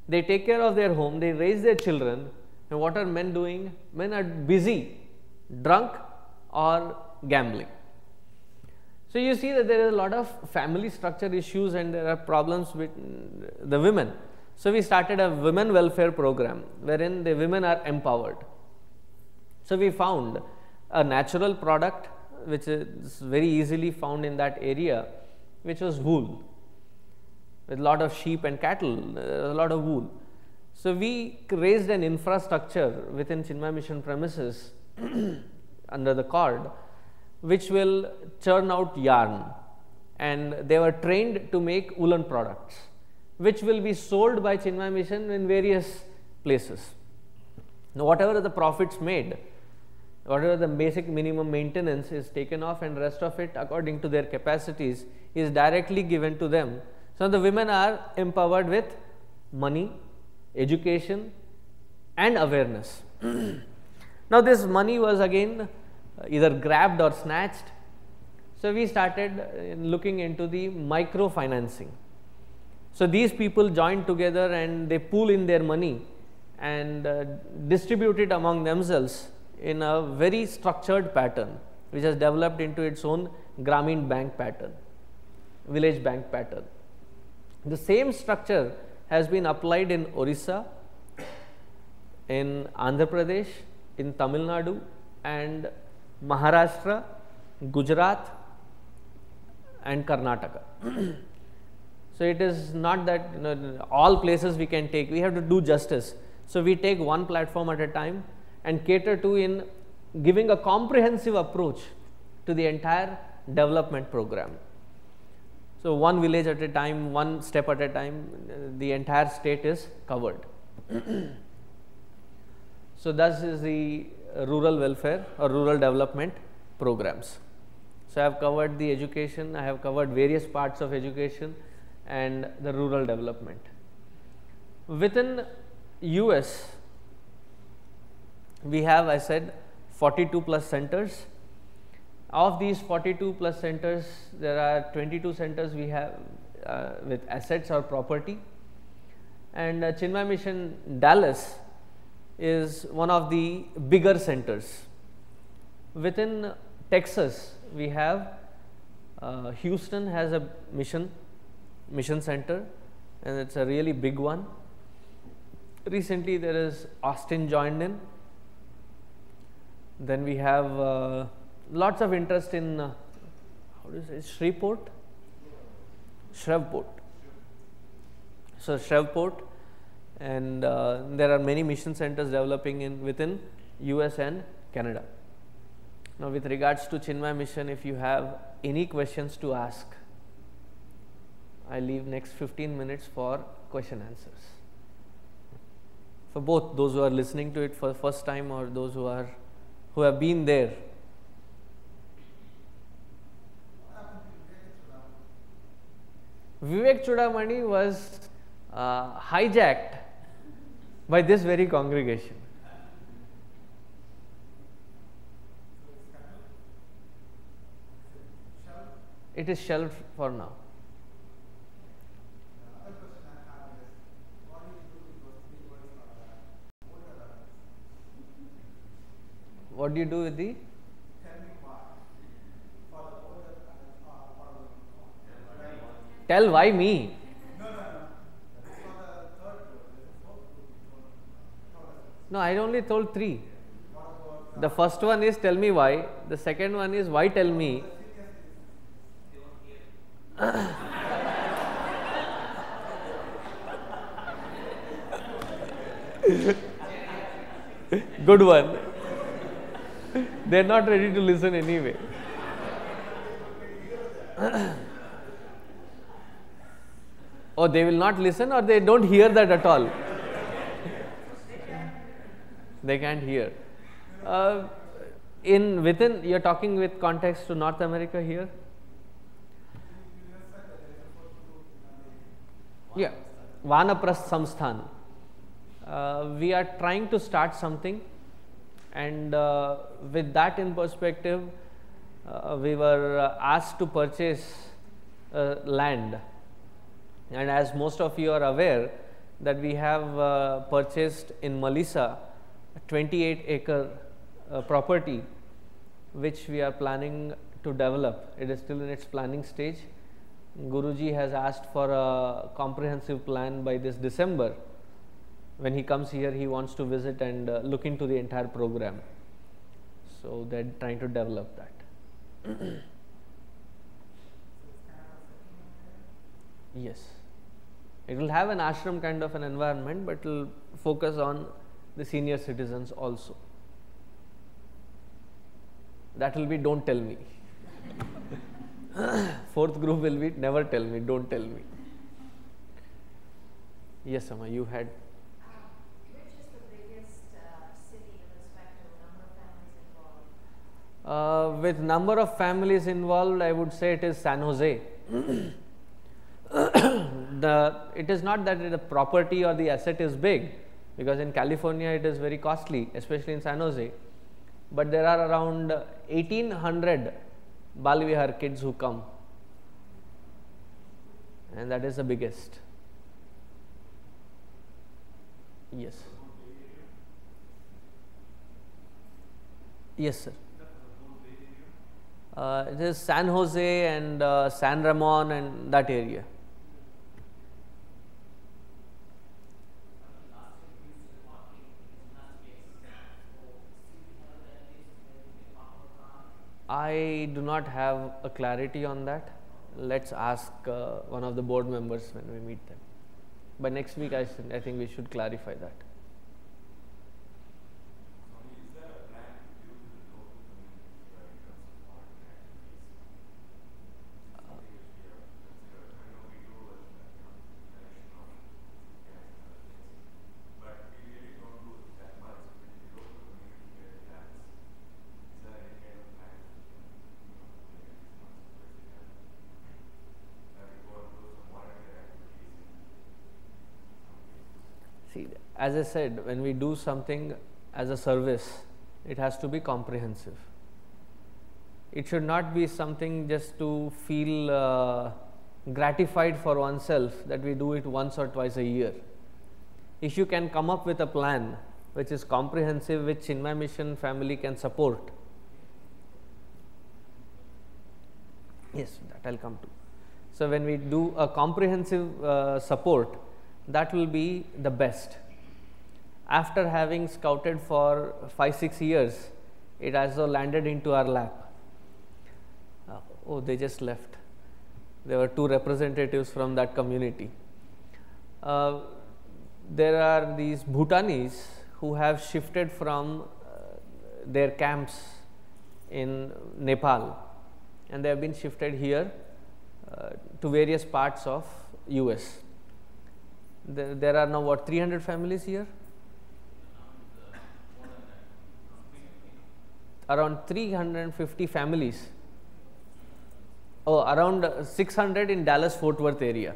[SPEAKER 1] they take care of their home, they raise their children, and what are men doing? Men are busy, drunk or gambling. So you see that there is a lot of family structure issues and there are problems with the women. So we started a women welfare program wherein the women are empowered. So we found a natural product which is very easily found in that area, which was wool. With a lot of sheep and cattle, a lot of wool. So we raised an infrastructure within Chinmay Mission premises under the cord, which will churn out yarn, and they were trained to make woolen products, which will be sold by Chinmay Mission in various places. Now, whatever the profits made, whatever the basic minimum maintenance is taken off, and rest of it according to their capacities is directly given to them. So the women are empowered with money, education and awareness. Now this money was again either grabbed or snatched. So we started looking into the microfinancing. So these people joined together and they pool in their money and distribute it among themselves in a very structured pattern, which has developed into its own Grameen bank pattern, village bank pattern. The same structure has been applied in Orissa, in Andhra Pradesh, in Tamil Nadu and Maharashtra, Gujarat and Karnataka. So it is not that all places we can take, we have to do justice. So we take one platform at a time and cater to in giving a comprehensive approach to the entire development program. So one village at a time, one step at a time, the entire state is covered. So thus is the rural welfare or rural development programs. So I have covered the education, I have covered various parts of education and the rural development. Within US, we have, I said, 42 plus centers. Of these 42 plus centers, there are 22 centers we have with assets or property, and Chinmay Mission Dallas is one of the bigger centers. Within Texas, we have Houston has a mission center, and it's a really big one. Recently there is Austin joined in. Then we have lots of interest in how do you say, Shreveport. So Shreveport, and there are many mission centers developing in within US and Canada. Now with regards to Chinmay Mission, if you have any questions to ask, I leave next 15 minutes for question answers. For both those who are listening to it for the first time or those who have been there. Vivek Chudamani was hijacked by this very congregation. it is shelved for now. What do you do with the? Tell why me? No, I only told 3. The first one is tell me why. The second one is why tell me. Good one. They are not ready to listen anyway. Or they will not listen, or they don't hear that at all. They can't hear. Within, you're talking with context to North America here? Yeah, Vanaprast Samsthan. We are trying to start something, and with that in perspective, we were asked to purchase land. And as most of you are aware, that we have purchased in Malisa 28-acre property, which we are planning to develop. It is still in its planning stage. Guruji has asked for a comprehensive plan by this December. When he comes here, he wants to visit and look into the entire program. So they are trying to develop that. Yes. It will have an ashram kind of an environment, but it will focus on the senior citizens also. That will be don't tell me. Fourth group will be never tell me, don't tell me. Yes, Amma, you had.
[SPEAKER 4] Which is the biggest city with respect to number of families involved?
[SPEAKER 1] With number of families involved, I would say it is San Jose. It is not that the property or the asset is big, because in California it is very costly, especially in San Jose. But there are around 1800 Balvihar kids who come, and that is the biggest. Yes. Yes, sir. It is San Jose and San Ramon and that area. I do not have a clarity on that. Let's ask one of the board members when we meet them. By next week, I think we should clarify that. As I said, when we do something as a service, it has to be comprehensive. It should not be something just to feel gratified for oneself that we do it once or twice a year. If you can come up with a plan which is comprehensive, which Chinmay Mission family can support. Yes, that I'll come to. So when we do a comprehensive support, that will be the best. After having scouted for 5-6 years, it also landed into our lap. Oh, they just left. There were 2 representatives from that community. There are these Bhutanis who have shifted from their camps in Nepal, and they have been shifted here to various parts of US. There are now what, 300 families here? Around 350 families. Oh, around 600 in Dallas Fort Worth area.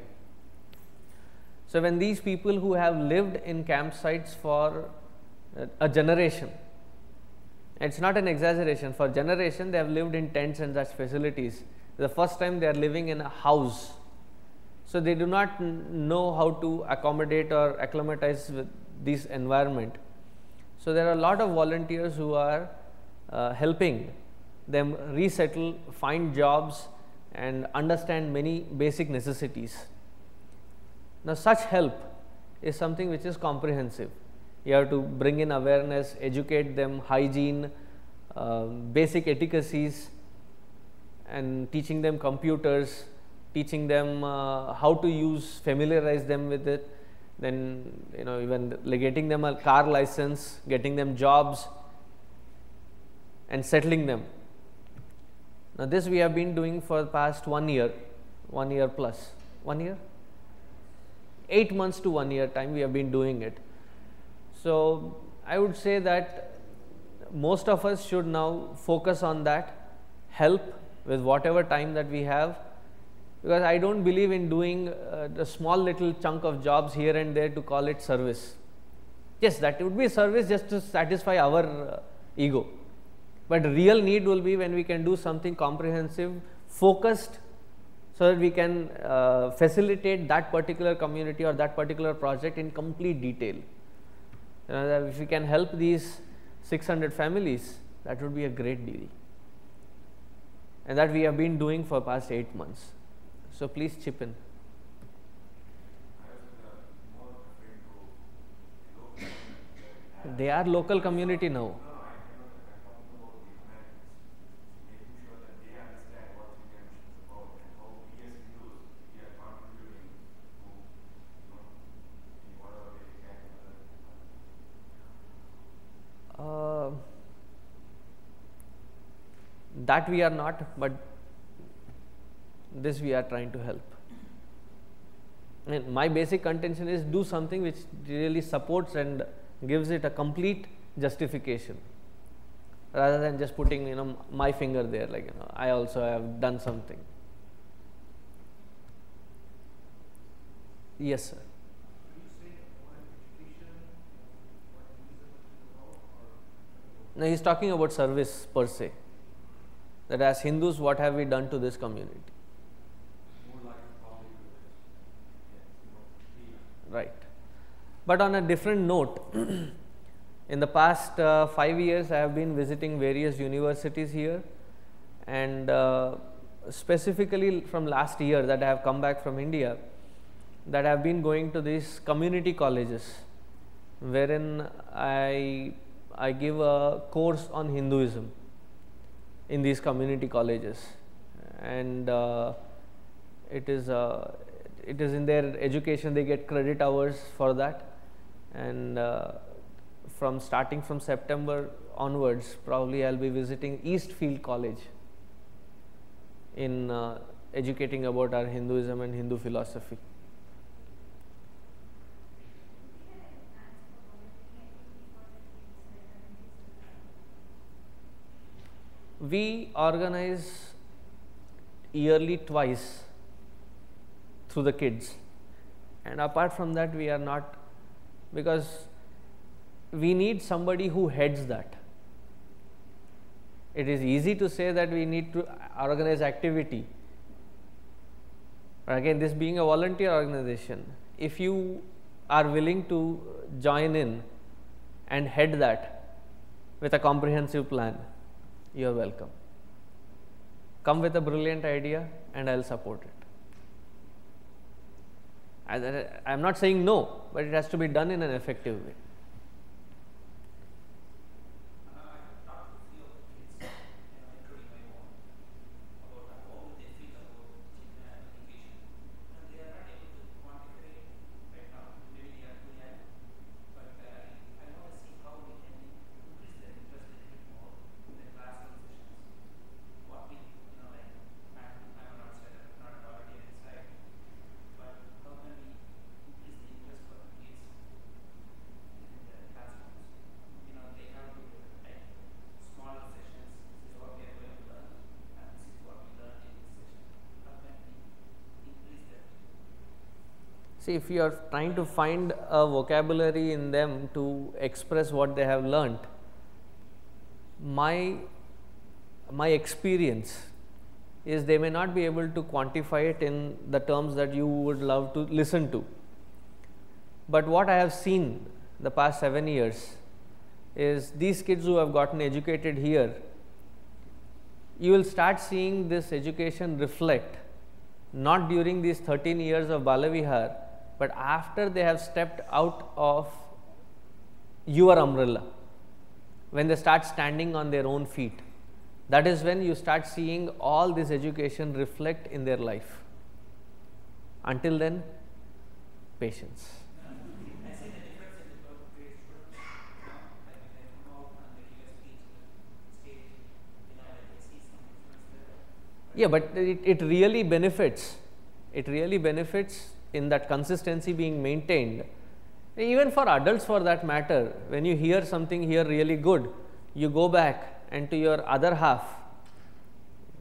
[SPEAKER 1] So when these people who have lived in campsites for a generation, it's not an exaggeration, for generation they have lived in tents and such facilities. the first time they are living in a house. So they do not know how to accommodate or acclimatize with this environment. So there are a lot of volunteers who are helping them resettle, find jobs, and understand many basic necessities. Now such help is something which is comprehensive. You have to bring in awareness, educate them, hygiene, basic etiquettes, and teaching them computers, teaching them how to use, familiarize them with it, then even getting them a car license, getting them jobs, and settling them. Now this we have been doing for the past 1 year plus, 1 year? 8 months to 1 year time we have been doing it. So I would say that most of us should now focus on that, help with whatever time that we have, because I don't believe in doing the small little chunk of jobs here and there to call it service. Yes, that would be service just to satisfy our ego, but real need will be when we can do something comprehensive, focused, so that we can facilitate that particular community or that particular project in complete detail. If we can help these 600 families, that would be a great deal, and that we have been doing for past 8 months. So please chip in. They are local community now. That we are not, but this we are trying to help. And my basic contention is do something which really supports and gives it a complete justification, rather than just putting my finger there, like I also have done something. Yes, sir. Now he is talking about service per se, that as Hindus what have we done to this community. Right. But on a different note, in the past 5 years I have been visiting various universities here, and specifically from last year that I have come back from India, that I have been going to these community colleges, wherein I give a course on Hinduism in these community colleges, and it is in their education, they get credit hours for that, and starting from September onwards, probably I will be visiting Eastfield College in educating about our Hinduism and Hindu philosophy. We organize yearly twice through the kids, and apart from that we are not, because we need somebody who heads that. It is easy to say that we need to organize activity, but again, this being a volunteer organization, if you are willing to join in and head that with a comprehensive plan, you are welcome. Come with a brilliant idea and I will support it. I am not saying no, but it has to be done in an effective way. See, if you are trying to find a vocabulary in them to express what they have learnt, my experience is they may not be able to quantify it in the terms that you would love to listen to. But what I have seen the past 7 years is these kids who have gotten educated here, you will start seeing this education reflect not during these 13 years of Balavihar, but after they have stepped out of your umbrella, when they start standing on their own feet. That is when you start seeing all this education reflect in their life. Until then, patience.
[SPEAKER 5] I see the difference in the grade students, like when they come out and they give a speech stage, like I see some difference there.
[SPEAKER 1] Yeah, but it really benefits. It really benefits in that consistency being maintained. Even for adults for that matter, when you hear something here really good, you go back and to your other half.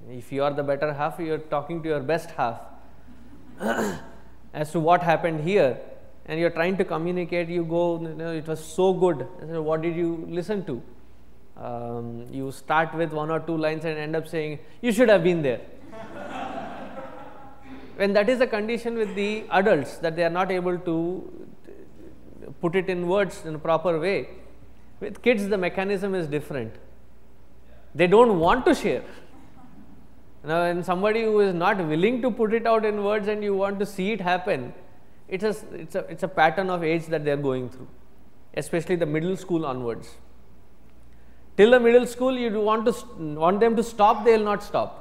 [SPEAKER 1] If you are the better half, you are talking to your best half as to what happened here, and you are trying to communicate. You go, it was so good. What did you listen to? You start with 1 or 2 lines and end up saying, you should have been there. When that is the condition with the adults, that they are not able to put it in words in a proper way. With kids, the mechanism is different. They don't want to share. Now, when somebody who is not willing to put it out in words and you want to see it happen, it's a pattern of age that they are going through, especially the middle school onwards. Till the middle school, you want them to stop, they will not stop.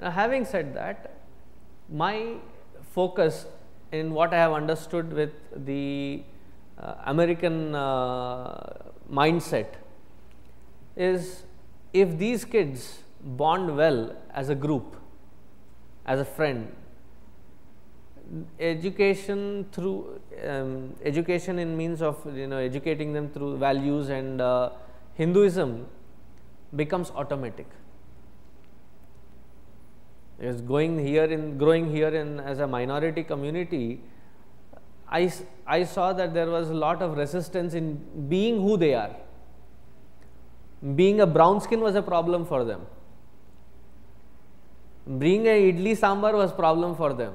[SPEAKER 1] Now, having said that, my focus in what I have understood with the American mindset is, if these kids bond well as a group, as a friend, education through education in means of educating them through values and Hinduism becomes automatic. Because growing here in as a minority community, I saw that there was a lot of resistance in being who they are. Being a brown skin was a problem for them. Being a idli sambar was a problem for them.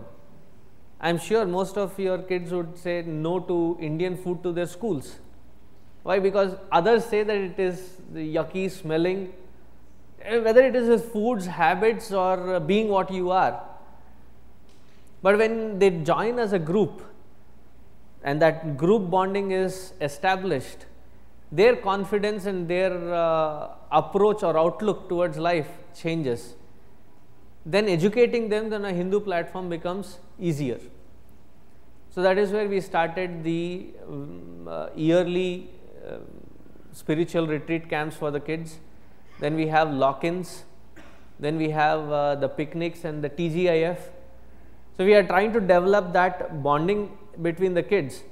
[SPEAKER 1] I am sure most of your kids would say no to Indian food to their schools. Why? Because others say that it is yucky smelling, whether it is his foods, habits, or being what you are. But when they join as a group and that group bonding is established, their confidence and their approach or outlook towards life changes. Then educating them on a Hindu platform becomes easier. So that is where we started the yearly spiritual retreat camps for the kids. Then we have lock-ins, then we have the picnics and the TGIF. So we are trying to develop that bonding between the kids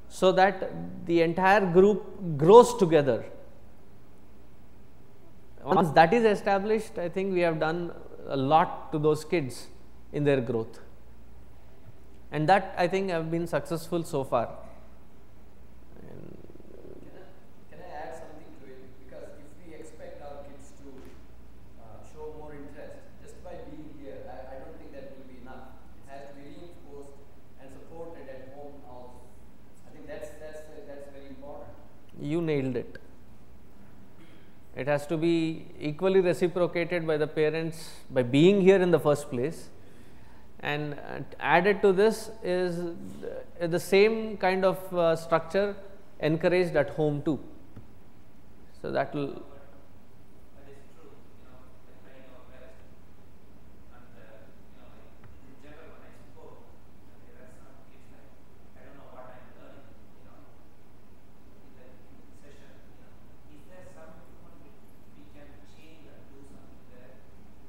[SPEAKER 1] so that the entire group grows together. Once that is established, I think we have done a lot to those kids in their growth. And that, I think, have been successful so far.
[SPEAKER 6] Can I add something to it? Because if we expect our kids to show more interest just by being here, I don't think that will be enough. It has to be reinforced and supported at home also. I think that's very important.
[SPEAKER 1] You nailed it. It has to be equally reciprocated by the parents by being here in the first place, and added to this is the same kind of structure encouraged at home too. So that will.
[SPEAKER 5] But it's true, like when I know West, and like in general when I spoke, there are some kids like, I don't know what I'm learning, in the session, is there something we can change and do something there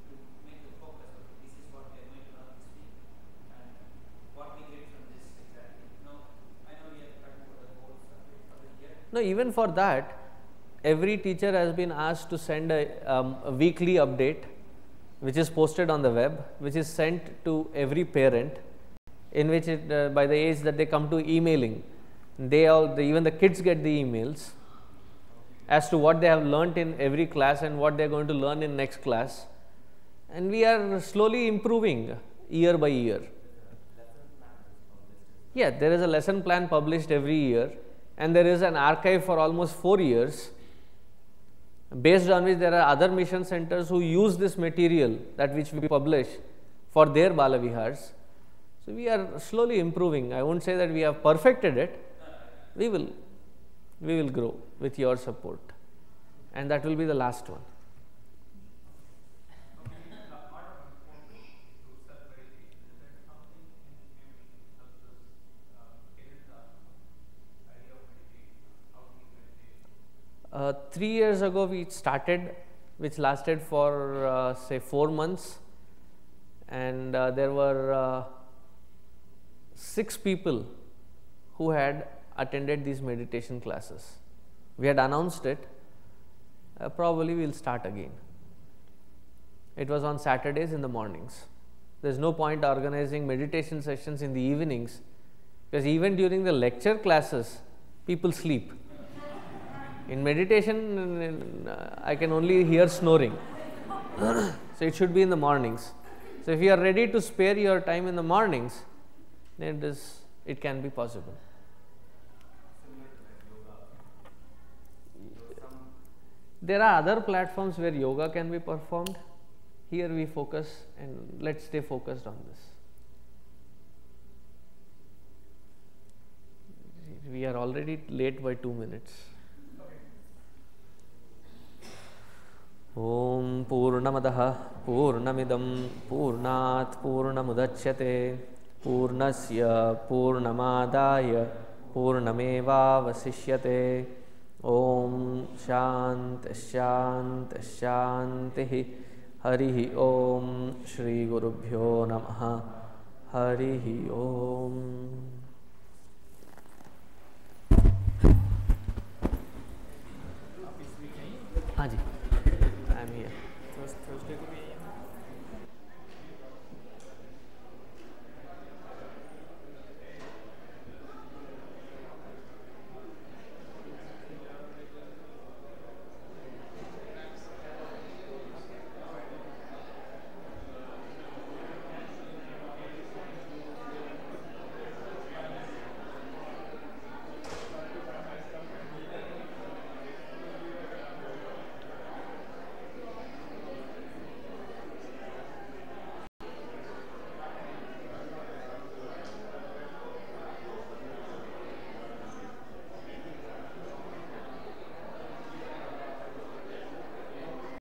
[SPEAKER 5] to make the focus of this is what we are going to learn this week, and what we get from this exactly. I know we are talking about the goals for the year.
[SPEAKER 1] No, even for that, every teacher has been asked to send a weekly update, which is posted on the web, which is sent to every parent, in which by the age that they come to emailing, even the kids get the emails. as to what they have learnt in every class and what they are going to learn in next class, and we are slowly improving year by year. Yeah, there is a lesson plan published every year, and there is an archive for almost 4 years, based on which there are other mission centers who use this material, that which we publish, for their Balavihars. So we are slowly improving. I won't say that we have perfected it. We will grow with your support, and that will be the last one. Uh, 3 years ago we started, which lasted for say 4 months, and there were 6 people who had attended these meditation classes. We had announced it, probably we will start again. It was on Saturdays in the mornings. There is no point organizing meditation sessions in the evenings, because even during the lecture classes people sleep. In meditation, I can only hear snoring. So it should be in the mornings. So if you are ready to spare your time in the mornings, then it can be possible. There are other platforms where yoga can be performed. Here we focus, and let's stay focused on this. We are already late by 2 minutes. Om Purnamadaha Purnamidam Purnat Purnamudachyate Purnasya Purnamadaya Purnameva Vasishyate. Om Shant Shant Shanti. Harihi Om. Shri Gurubhyo Namaha. Harihi Om. हाँ जी.